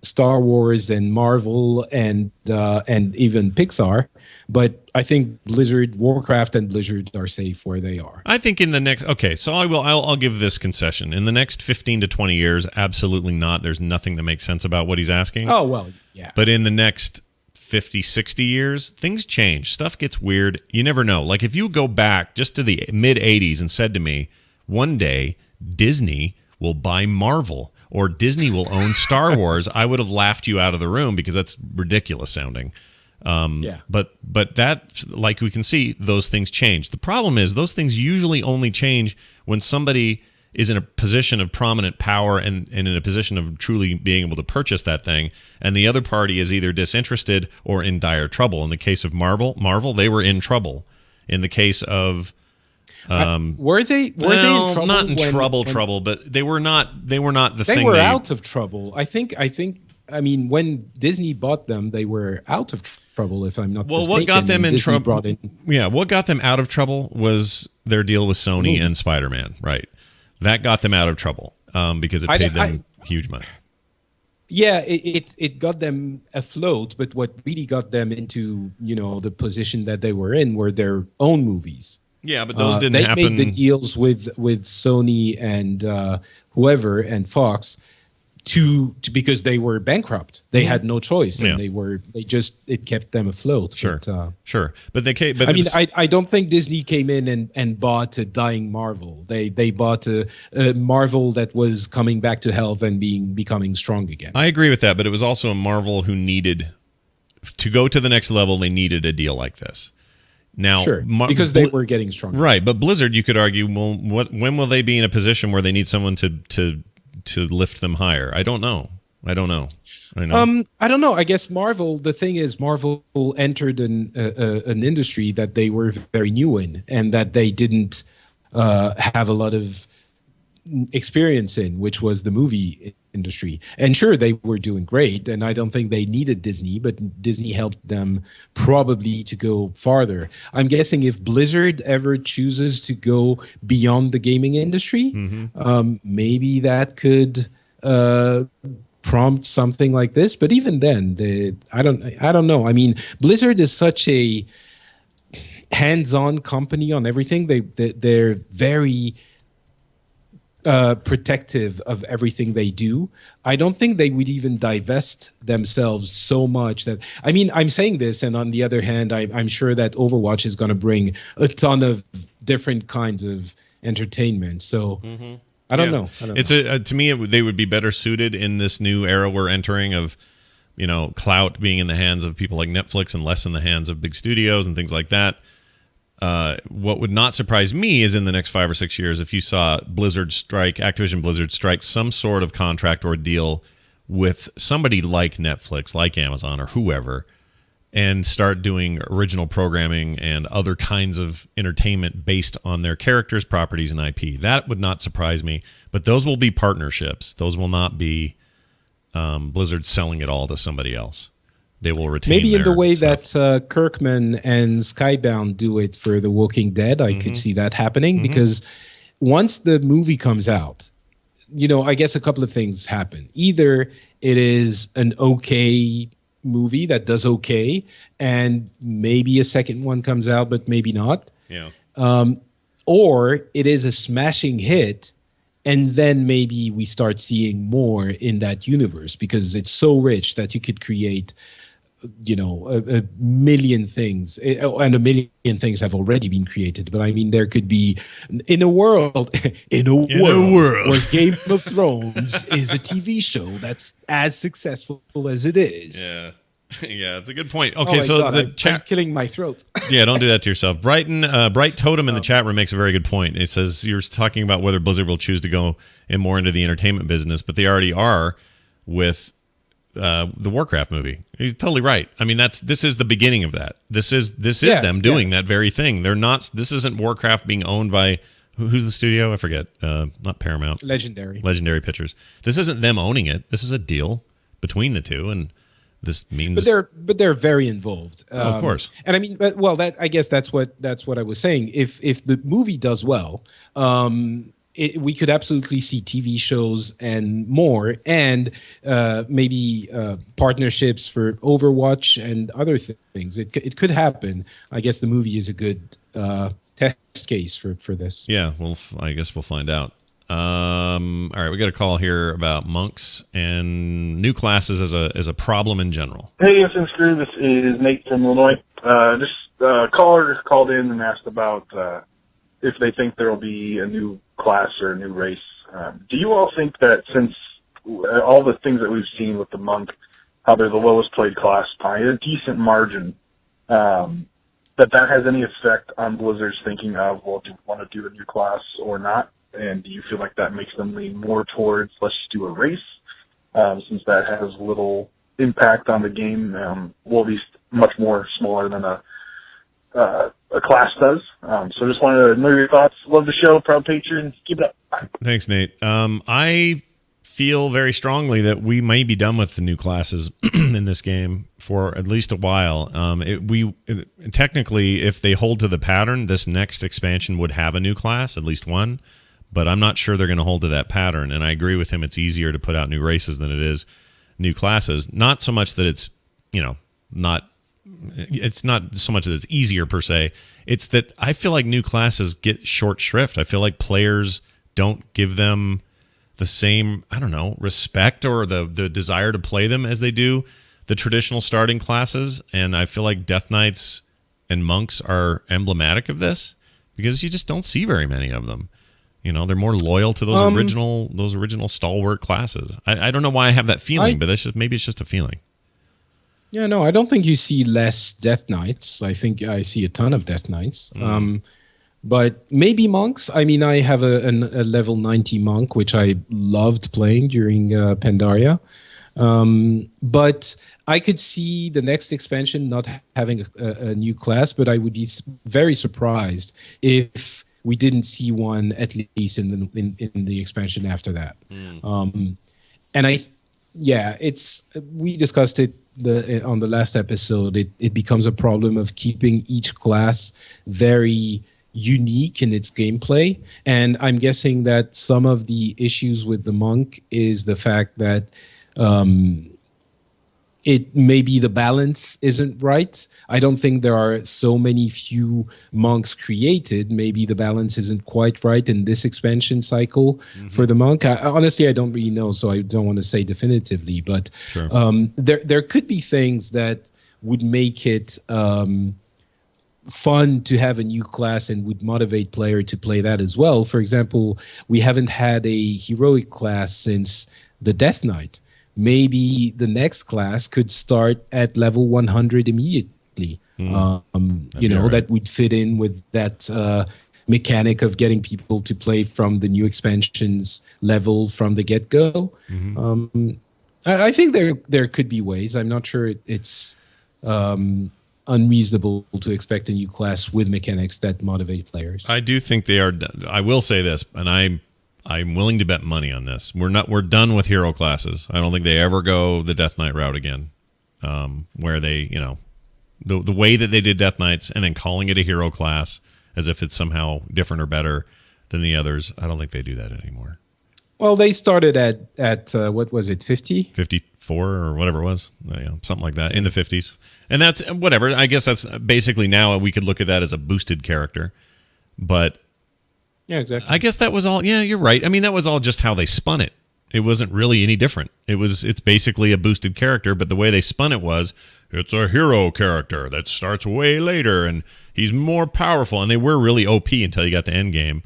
Star Wars and Marvel and even Pixar. But I think Warcraft and Blizzard are safe where they are. I think in the next, so I'll give this concession. In the next 15 to 20 years, absolutely not. There's nothing that makes sense about what he's asking. Oh, well, yeah. But in the next 50, 60 years, things change. Stuff gets weird. You never know. Like if you go back just to the mid 80s and said to me, one day Disney will buy Marvel or Disney will own Star Wars, I would have laughed you out of the room because that's ridiculous sounding. But that, like we can see, those things change. The problem is those things usually only change when somebody is in a position of prominent power and in a position of truly being able to purchase that thing, and the other party is either disinterested or in dire trouble. In the case of Marvel, they were in trouble. In the case of were they in trouble? Not in trouble, but they were not the thing. They were out of trouble. I think when Disney bought them, they were out of trouble, if I'm not mistaken. What got them in trouble? What got them out of trouble was their deal with Sony and Spider-Man, right? That got them out of trouble because it paid them huge money. Yeah, it got them afloat, but what really got them into the position that they were in were their own movies. Yeah, but those didn't happen. They made the deals with Sony and whoever and Fox to because they were bankrupt. They had no choice, and it kept them afloat. Sure, sure. But I don't think Disney came in and bought a dying Marvel. They bought a Marvel that was coming back to health and becoming strong again. I agree with that, but it was also a Marvel who needed to go to the next level. They needed a deal like this. Now, sure, because they were getting stronger, right? But Blizzard, you could argue, well, when will they be in a position where they need someone to lift them higher? I don't know. I don't know. I guess Marvel. The thing is, Marvel entered an industry that they were very new in, and that they didn't have a lot of experience in, which was the movie industry. And sure, they were doing great, and I don't think they needed Disney, but Disney helped them probably to go farther. I'm guessing if Blizzard ever chooses to go beyond the gaming industry, maybe that could prompt something like this. But even then, I don't know. I mean, Blizzard is such a hands-on company on everything. They're very protective of everything they do. I don't think they would even divest themselves so much that, I'm saying this, and on the other hand, I'm sure that Overwatch is going to bring a ton of different kinds of entertainment. So I don't know. To me, they would be better suited in this new era we're entering of, clout being in the hands of people like Netflix and less in the hands of big studios and things like that. What would not surprise me is in the next 5 or 6 years, if you saw Activision Blizzard strike some sort of contract or deal with somebody like Netflix, like Amazon or whoever, and start doing original programming and other kinds of entertainment based on their characters, properties, and IP. That would not surprise me. But those will be partnerships. Those will not be Blizzard selling it all to somebody else. They will retain maybe in the way stuff. that Kirkman and Skybound do it for The Walking Dead. I could see that happening because once the movie comes out, I guess a couple of things happen. Either it is an okay movie that does okay, and maybe a second one comes out, but maybe not. Yeah. Or it is a smashing hit, and then maybe we start seeing more in that universe because it's so rich that you could create, a million things, and a million things have already been created. But I mean, there could be in a world, in a world where Game of Thrones is a TV show that's as successful as it is. Yeah. Yeah, it's a good point. Oh Okay, my so God, the I'm chat. killing my throat. Yeah, don't do that to yourself. Bright Totem in the chat room makes a very good point. It says you're talking about whether Blizzard will choose to go more into the entertainment business, but they already are with the Warcraft movie. He's totally right. I mean, this is the beginning of that. This is them doing that very thing. They're not. This isn't Warcraft being owned by who's the studio? I forget. Not Paramount. Legendary Pictures. This isn't them owning it. This is a deal between the two, and this means. But they're very involved. Of course. And I mean, I guess that's what I was saying. If the movie does well, we could absolutely see TV shows and more, and maybe partnerships for Overwatch and other things. It could happen. I guess the movie is a good test case for this. Yeah, well, I guess we'll find out. All right, we got a call here about monks and new classes as a problem in general. Hey, Instant Screw. This is Nate from Illinois. Caller just called in and asked about if they think there will be a new class or a new race. Do you all think that since all the things that we've seen with the monk, how they're the lowest played class by a decent margin, that has any effect on Blizzard's thinking of, well, do you want to do a new class or not? And do you feel like that makes them lean more towards let's just do a race, since that has little impact on the game, well, at least much more smaller than a class does. So just wanted to know your thoughts. Love the show. Proud patron. Keep it up. Bye. Thanks, Nate. I feel very strongly that we may be done with the new classes in this game for at least a while. Technically, if they hold to the pattern, this next expansion would have a new class, at least one. But I'm not sure they're going to hold to that pattern. And I agree with him. It's easier to put out new races than it is new classes. Not so much that it's not so much that it's easier per se. It's that I feel like new classes get short shrift. I feel like players don't give them the same, respect or the desire to play them as they do the traditional starting classes. And I feel like Death Knights and Monks are emblematic of this because you just don't see very many of them. They're more loyal to those original stalwart classes. I don't know why I have that feeling, but maybe it's just a feeling. Yeah, no, I don't think you see less Death Knights. I think I see a ton of Death Knights. But maybe monks. I mean, I have a level 90 monk, which I loved playing during Pandaria. But I could see the next expansion not having a new class, but I would be very surprised if we didn't see one at least in the expansion after that. And we discussed it on the last episode. It becomes a problem of keeping each class very unique in its gameplay, and I'm guessing that some of the issues with the monk is the fact that it maybe the balance isn't right. I don't think there are so few monks created. Maybe the balance isn't quite right in this expansion cycle for the monk. Honestly, I don't really know, so I don't want to say definitively. But sure. There could be things that would make it fun to have a new class and would motivate player to play that as well. For example, we haven't had a heroic class since the Death Knight. Maybe the next class could start at level 100 immediately. That would fit in with that mechanic of getting people to play from the new expansions level from the get-go. I think there could be ways. I'm not sure it's unreasonable to expect a new class with mechanics that motivate players. I do think they are. I will say this, and I'm willing to bet money on this. We're done with hero classes. I don't think they ever go the Death Knight route again, where they, the way that they did Death Knights and then calling it a hero class as if it's somehow different or better than the others. I don't think they do that anymore. Well, they started at what was it, 50? 54 or whatever it was, something like that, in the 50s. And that's whatever. I guess that's basically now we could look at that as a boosted character. But Yeah, exactly. I guess that was all. Yeah, you're right. I mean, that was all just how they spun it. It wasn't really any different. It's basically a boosted character, but the way they spun it was, it's a hero character that starts way later, and he's more powerful. And they were really OP until you got to endgame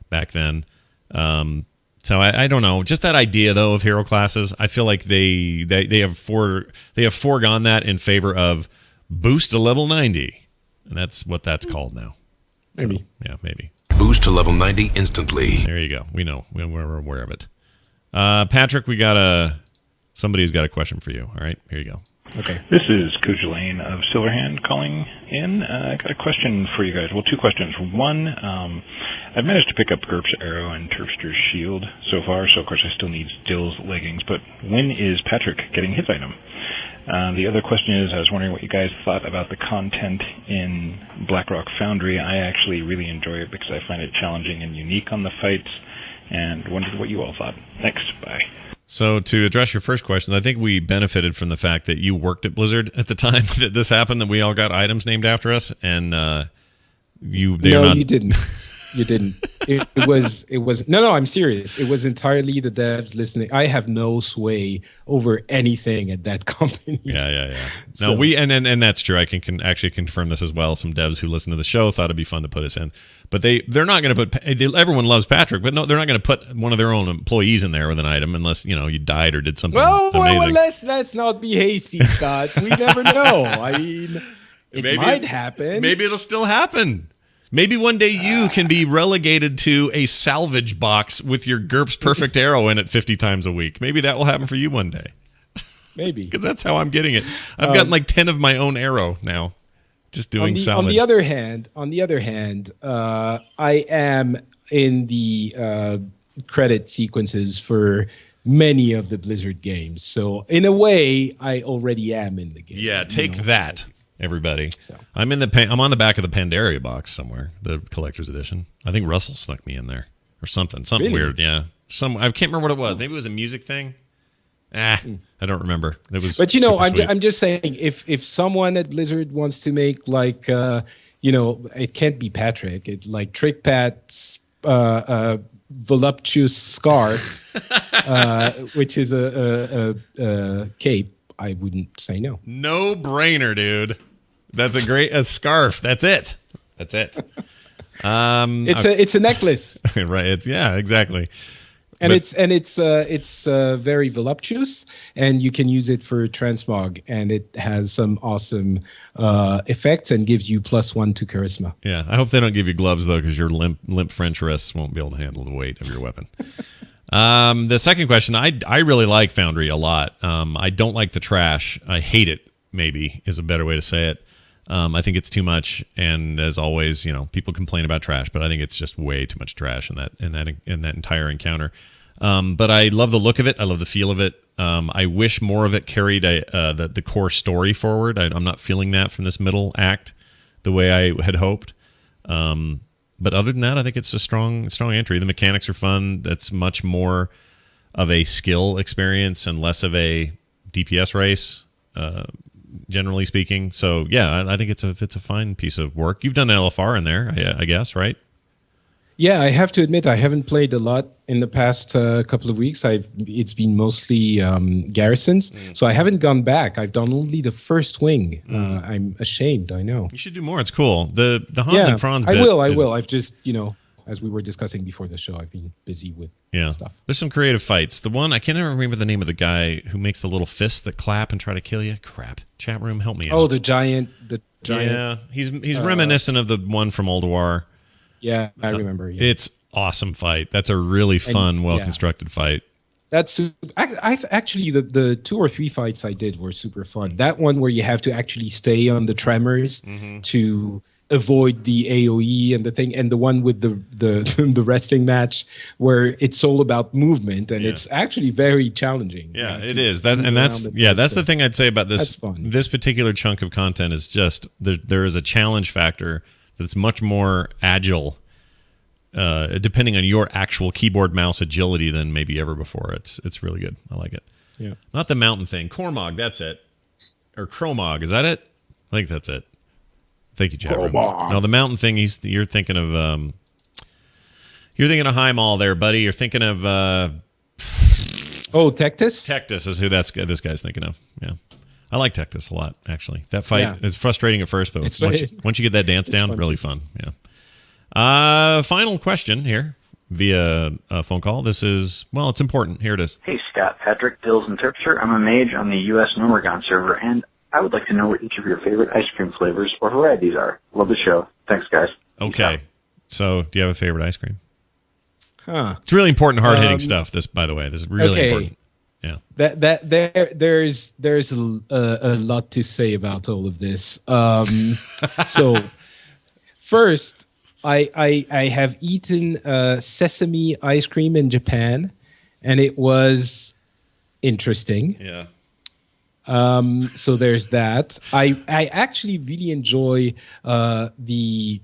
back then. So I don't know. Just that idea though of hero classes, I feel like they have foregone that in favor of boost to level 90, and that's what that's called now. Maybe. So, yeah, maybe. Boost to level 90 instantly. There you go. We know. We're aware of it. Patrick, we got somebody who's got a question for you. All right, here you go. Okay. This is Kujalain of Silverhand calling in. I got a question for you guys. Well, two questions. One, I've managed to pick up GURPS Arrow and Turfster's Shield so far, so of course I still need Dill's leggings, but when is Patrick getting his item? The other question is, I was wondering what you guys thought about the content in Blackrock Foundry. I actually really enjoy it because I find it challenging and unique on the fights, and wondered what you all thought. Thanks. Bye. So to address your first question, I think we benefited from the fact that you worked at Blizzard at the time that this happened, that we all got items named after us, and you didn't. You didn't. It was no, I'm serious. It was entirely the devs listening. I have no sway over anything at that company. Yeah. So, No, and that's true. I can actually confirm this as well. Some devs who listen to the show thought it'd be fun to put us in, but they're not going to put. Everyone loves Patrick, but no, they're not going to put one of their own employees in there with an item unless you died or did something amazing. Well, let's not be hasty, Scott. We never know. I mean, it might happen. Maybe it'll still happen. Maybe one day you can be relegated to a salvage box with your GURPS Perfect Arrow in it 50 times a week. Maybe that will happen for you one day. Maybe. Because that's how I'm getting it. I've gotten like 10 of my own arrow now, just doing salvage. On the other hand, I am in the credit sequences for many of the Blizzard games. So in a way, I already am in the game. Yeah, take that. Everybody, so. I'm I'm on the back of the Pandaria box somewhere, the collector's edition. I think Russell snuck me in there or something really? Weird. Yeah, I can't remember what it was. Maybe it was a music thing. I don't remember. It was. But I'm just saying, if someone at Blizzard wants to make like it can't be Patrick. It like Trick Pat's voluptuous scarf, which is a cape. I wouldn't say no. No brainer, dude. That's a scarf. That's it. It's a necklace. Right. Exactly. And it's very voluptuous, and you can use it for transmog, and it has some awesome effects and gives you +1 to charisma. Yeah, I hope they don't give you gloves though, because your limp French wrists won't be able to handle the weight of your weapon. The second question, I really like Foundry a lot. I don't like the trash. I hate it. Maybe is a better way to say it. I think it's too much, and as always, people complain about trash, but I think it's just way too much trash in that entire encounter. But I love the look of it. I love the feel of it. I wish more of it carried the core story forward. I'm not feeling that from this middle act the way I had hoped. But other than that, I think it's a strong entry. The mechanics are fun. That's much more of a skill experience and less of a DPS race, generally speaking. So yeah, I think it's a fine piece of work. You've done LFR in there, I guess, right? Yeah, I have to admit I haven't played a lot in the past couple of weeks. It's been mostly Garrisons, so I haven't gone back. I've done only the first wing. I'm ashamed, I know. You should do more. It's cool. The Hans and Franz bit I will. I've just, as we were discussing before the show, I've been busy with stuff. There's some creative fights. The one, I can't even remember the name of the guy who makes the little fists that clap and try to kill you. Crap. Chat room, help me out. Oh, the giant. Yeah, he's reminiscent of the one from Ulduar. Yeah, I remember. Yeah. It's awesome fight. That's a really fun, well-constructed fight. That's actually the 2 or 3 fights I did were super fun. That one where you have to actually stay on the tremors to avoid the AOE and the thing, and the one with the wrestling match where it's all about movement and it's actually very challenging. Yeah, it is. That's the thing I'd say about this. This particular chunk of content is just there is a challenge factor that's much more agile, depending on your actual keyboard mouse agility than maybe ever before. It's really good. I like it. Yeah. Not the mountain thing. Cormog, that's it. Or Cromog, is that it? I think that's it. Thank you, chat room. No, the mountain thing. You're thinking of You're thinking of High Mall there, buddy. You're thinking of Tectus? Tectus is who this guy's thinking of. Yeah. I like Tectus a lot, actually. That fight is frustrating at first, but once you get that dance down, really fun. Yeah. Final question here via a phone call. This is, well, it's important. Here it is. Hey, Scott, Patrick, Dills, and Terpster. I'm a mage on the U.S. Nomergon server, and I would like to know what each of your favorite ice cream flavors or varieties are. Love the show. Thanks, guys. Okay. So, do you have a favorite ice cream? Huh. It's really important, hard-hitting stuff. This, by the way, this is really important. Yeah. There's a lot to say about all of this. So, first, I have eaten sesame ice cream in Japan, and it was interesting. Yeah. So there's that. I actually really enjoy the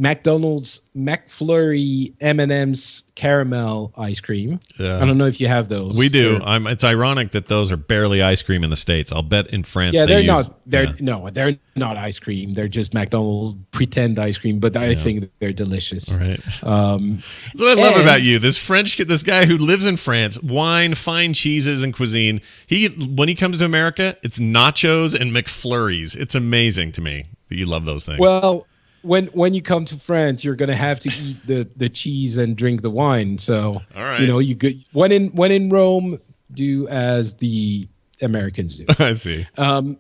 McDonald's McFlurry M&M's caramel ice cream. Yeah. I don't know if you have those. We do. It's ironic that those are barely ice cream in the States. I'll bet in France they're not. They're not ice cream. They're just McDonald's pretend ice cream, but I think they're delicious. Right. That's what I love about you. This guy who lives in France, wine, fine cheeses, and cuisine. When he comes to America, it's nachos and McFlurries. It's amazing to me that you love those things. Well, when you come to France, you're gonna have to eat the cheese and drink the wine. So all right. you could when in Rome, do as the Americans do. I see. And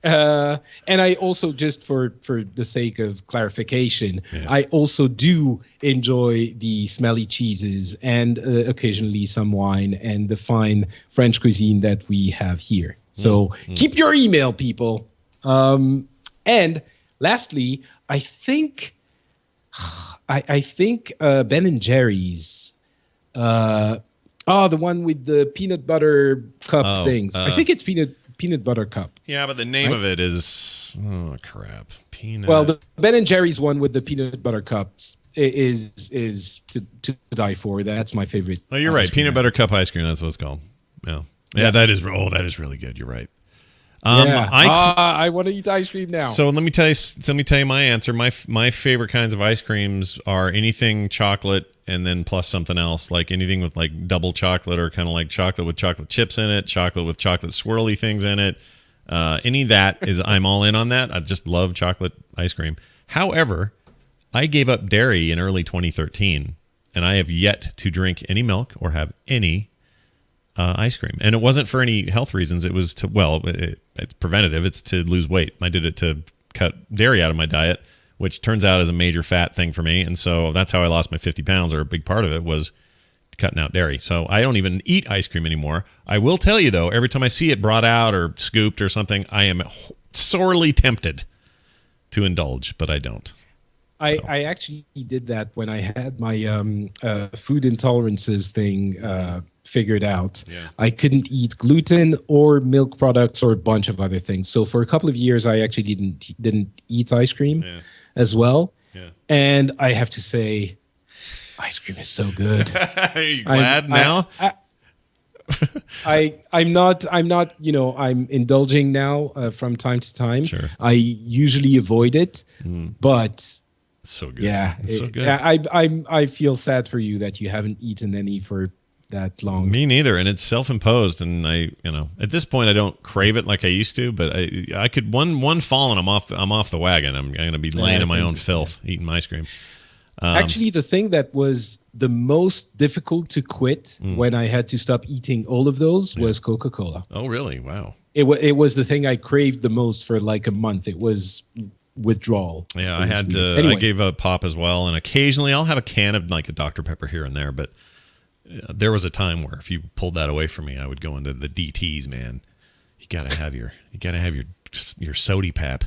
I also, just for the sake of clarification, I also do enjoy the smelly cheeses and occasionally some wine and the fine French cuisine that we have here. So keep your email, people. And lastly, I think Ben and Jerry's. The one with the peanut butter cup things. I think it's peanut butter cup. Yeah, but the name of it is crap. Peanut. Well, the Ben and Jerry's one with the peanut butter cups is to die for. That's my favorite. Oh, you're right. Peanut butter cup ice cream. That's what it's called. Yeah. That is really good. You're right. I want to eat ice cream now. So let me tell you my answer. My favorite kinds of ice creams are anything chocolate and then plus something else, like anything with like double chocolate or kind of like chocolate with chocolate chips in it, chocolate with chocolate swirly things in it. Any of that I'm all in on that. I just love chocolate ice cream. However, I gave up dairy in early 2013, and I have yet to drink any milk or have any ice cream. And it wasn't for any health reasons. It was it's preventative. It's to lose weight. I did it to cut dairy out of my diet, which turns out is a major fat thing for me. And so that's how I lost my 50 pounds, or a big part of it was cutting out dairy. So I don't even eat ice cream anymore. I will tell you, though, every time I see it brought out or scooped or something, I am sorely tempted to indulge, but I don't. I actually did that when I had my food intolerances thing figured out. Yeah. I couldn't eat gluten or milk products or a bunch of other things. So for a couple of years, I actually didn't eat ice cream as well. Yeah. And I have to say, ice cream is so good. Are you glad now? I'm not, I'm indulging now from time to time. Sure. I usually avoid it, but it's so good. yeah, it's so good. I feel sad for you that you haven't eaten any for that long. Me neither, and it's self-imposed, and at this point I don't crave it like I used to, but I could one fall and I'm off the wagon. I'm going to be laying in my own filth eating ice cream. Actually, the thing that was the most difficult to quit when I had to stop eating all of those was Coca-Cola. Oh, really? Wow. It was the thing I craved the most for like a month. It was withdrawal. Yeah, I had to. Anyway. I gave up pop as well, and occasionally I'll have a can of like a Dr. Pepper here and there, but there was a time where if you pulled that away from me, I would go into the DTs. Man, you gotta have your sody pap.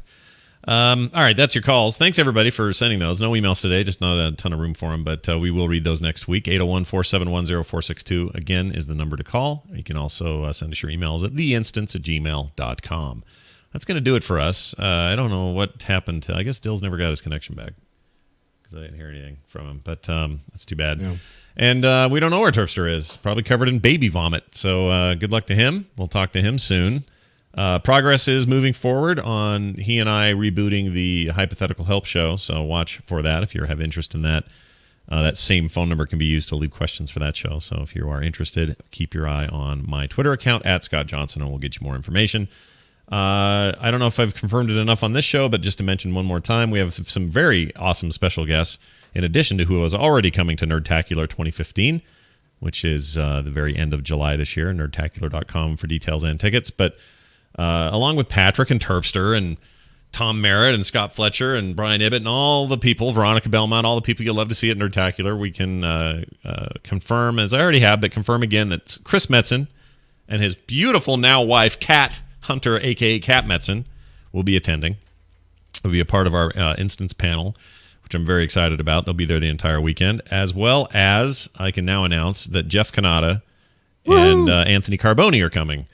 All right, that's your calls. Thanks everybody for sending those. No emails today, just not a ton of room for them, but we will read those next week. 801-471-0462 again is the number to call. You can also send us your emails at theinstance@gmail.com. That's going to do it for us. I don't know what happened I guess Dill's never got his connection back because I didn't hear anything from him, but that's too bad. Yeah. And we don't know where Terpster is. Probably covered in baby vomit. So good luck to him. We'll talk to him soon. Progress is moving forward on he and I rebooting the Hypothetical Help show. So watch for that if you have interest in that. That same phone number can be used to leave questions for that show. So if you are interested, keep your eye on my Twitter account at Scott Johnson, and we'll get you more information. I don't know if I've confirmed it enough on this show, but just to mention one more time, we have some very awesome special guests, in addition to who was already coming to Nerdtacular 2015, which is the very end of July this year, nerdtacular.com for details and tickets. But along with Patrick and Terpster and Tom Merritt and Scott Fletcher and Brian Ibbett and all the people, Veronica Belmont, all the people you'll love to see at Nerdtacular, we can confirm, as I already have, but confirm again that Chris Metzen and his beautiful now wife, Kat Hunter, a.k.a. Kat Metzen, will be attending. Will be a part of our instance panel, which I'm very excited about. They'll be there the entire weekend, as well as I can now announce that Jeff Kanata and Anthony Carboni are coming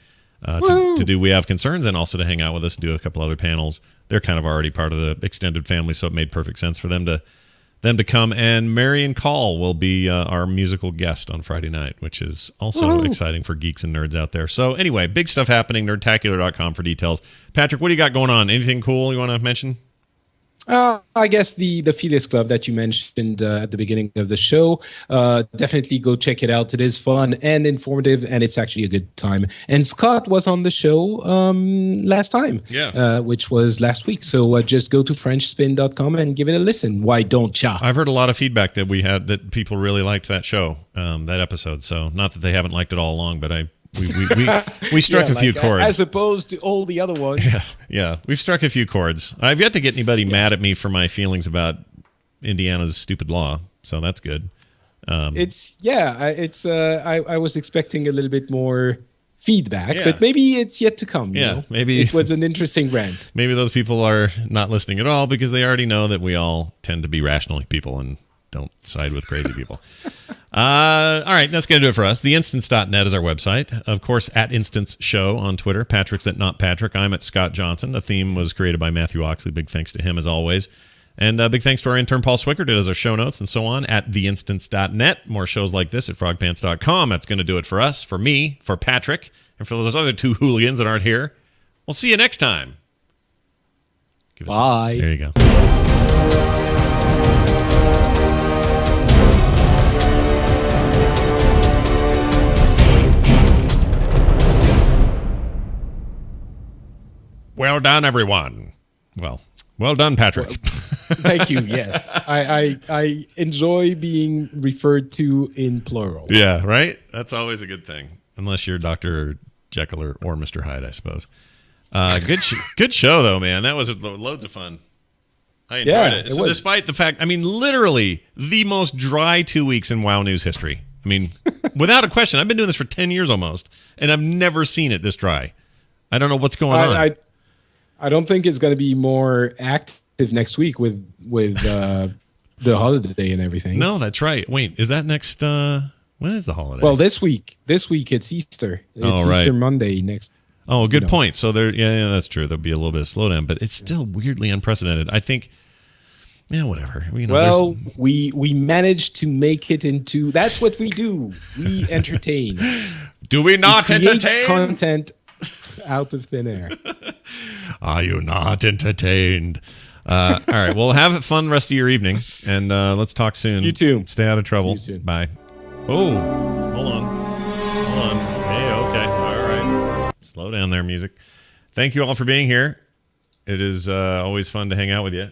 to do We Have Concerns, and also to hang out with us and do a couple other panels. They're kind of already part of the extended family, so it made perfect sense for them to come. And Marion Call will be our musical guest on Friday night, which is also exciting for geeks and nerds out there. So anyway, big stuff happening. Nerdtacular.com for details. Patrick, what do you got going on? Anything cool you want to mention? I guess the Felix Club that you mentioned at the beginning of the show, definitely go check it out. It is fun and informative, and it's actually a good time. And Scott was on the show last time, which was last week. So just go to FrenchSpin.com and give it a listen. Why don't ya? I've heard a lot of feedback that we had, that people really liked that show, that episode. So not that they haven't liked it all along, but we struck a few chords, as opposed to all the other ones. Yeah, we've struck a few chords. I've yet to get anybody mad at me for my feelings about Indiana's stupid law, so that's good. I was expecting a little bit more feedback, but maybe it's yet to come. You know? Maybe it was an interesting rant. Maybe those people are not listening at all because they already know that we all tend to be rational people and don't side with crazy people. All right, that's going to do it for us. Theinstance.net is our website. Of course, at Instance Show on Twitter. Patrick's at Not Patrick. I'm at Scott Johnson. The theme was created by Matthew Oxley. Big thanks to him, as always. And big thanks to our intern, Paul Swickert, who does our show notes and so on at theinstance.net. More shows like this at frogpants.com. That's going to do it for us, for me, for Patrick, and for those other two hooligans that aren't here. We'll see you next time. Bye. There you go. Well done, everyone. Well done, Patrick. Thank you. Yes, I enjoy being referred to in plural. Yeah, right. That's always a good thing, unless you're Dr. Jekyll or Mr. Hyde, I suppose. Good show, though, man. That was loads of fun. I enjoyed it. So despite the fact, literally the most dry 2 weeks in WoW news history. Without a question. I've been doing this for 10 years almost, and I've never seen it this dry. I don't know what's going on. I don't think it's going to be more active next week with the holiday and everything. No, that's right. Wait, is that next? When is the holiday? Well, this week it's Easter. It's Easter Monday next. Oh, good point. So that's true. There'll be a little bit of slowdown, but it's still weirdly unprecedented. I think. Yeah, whatever. We managed to make it into. That's what we do. We entertain. Do we not entertain? Content out of thin air. Are you not entertained? All right. Well, have a fun rest of your evening, and let's talk soon. You too. Stay out of trouble. See you soon. Bye. Oh, hold on. Hey, okay. All right. Slow down there, music. Thank you all for being here. It is always fun to hang out with you.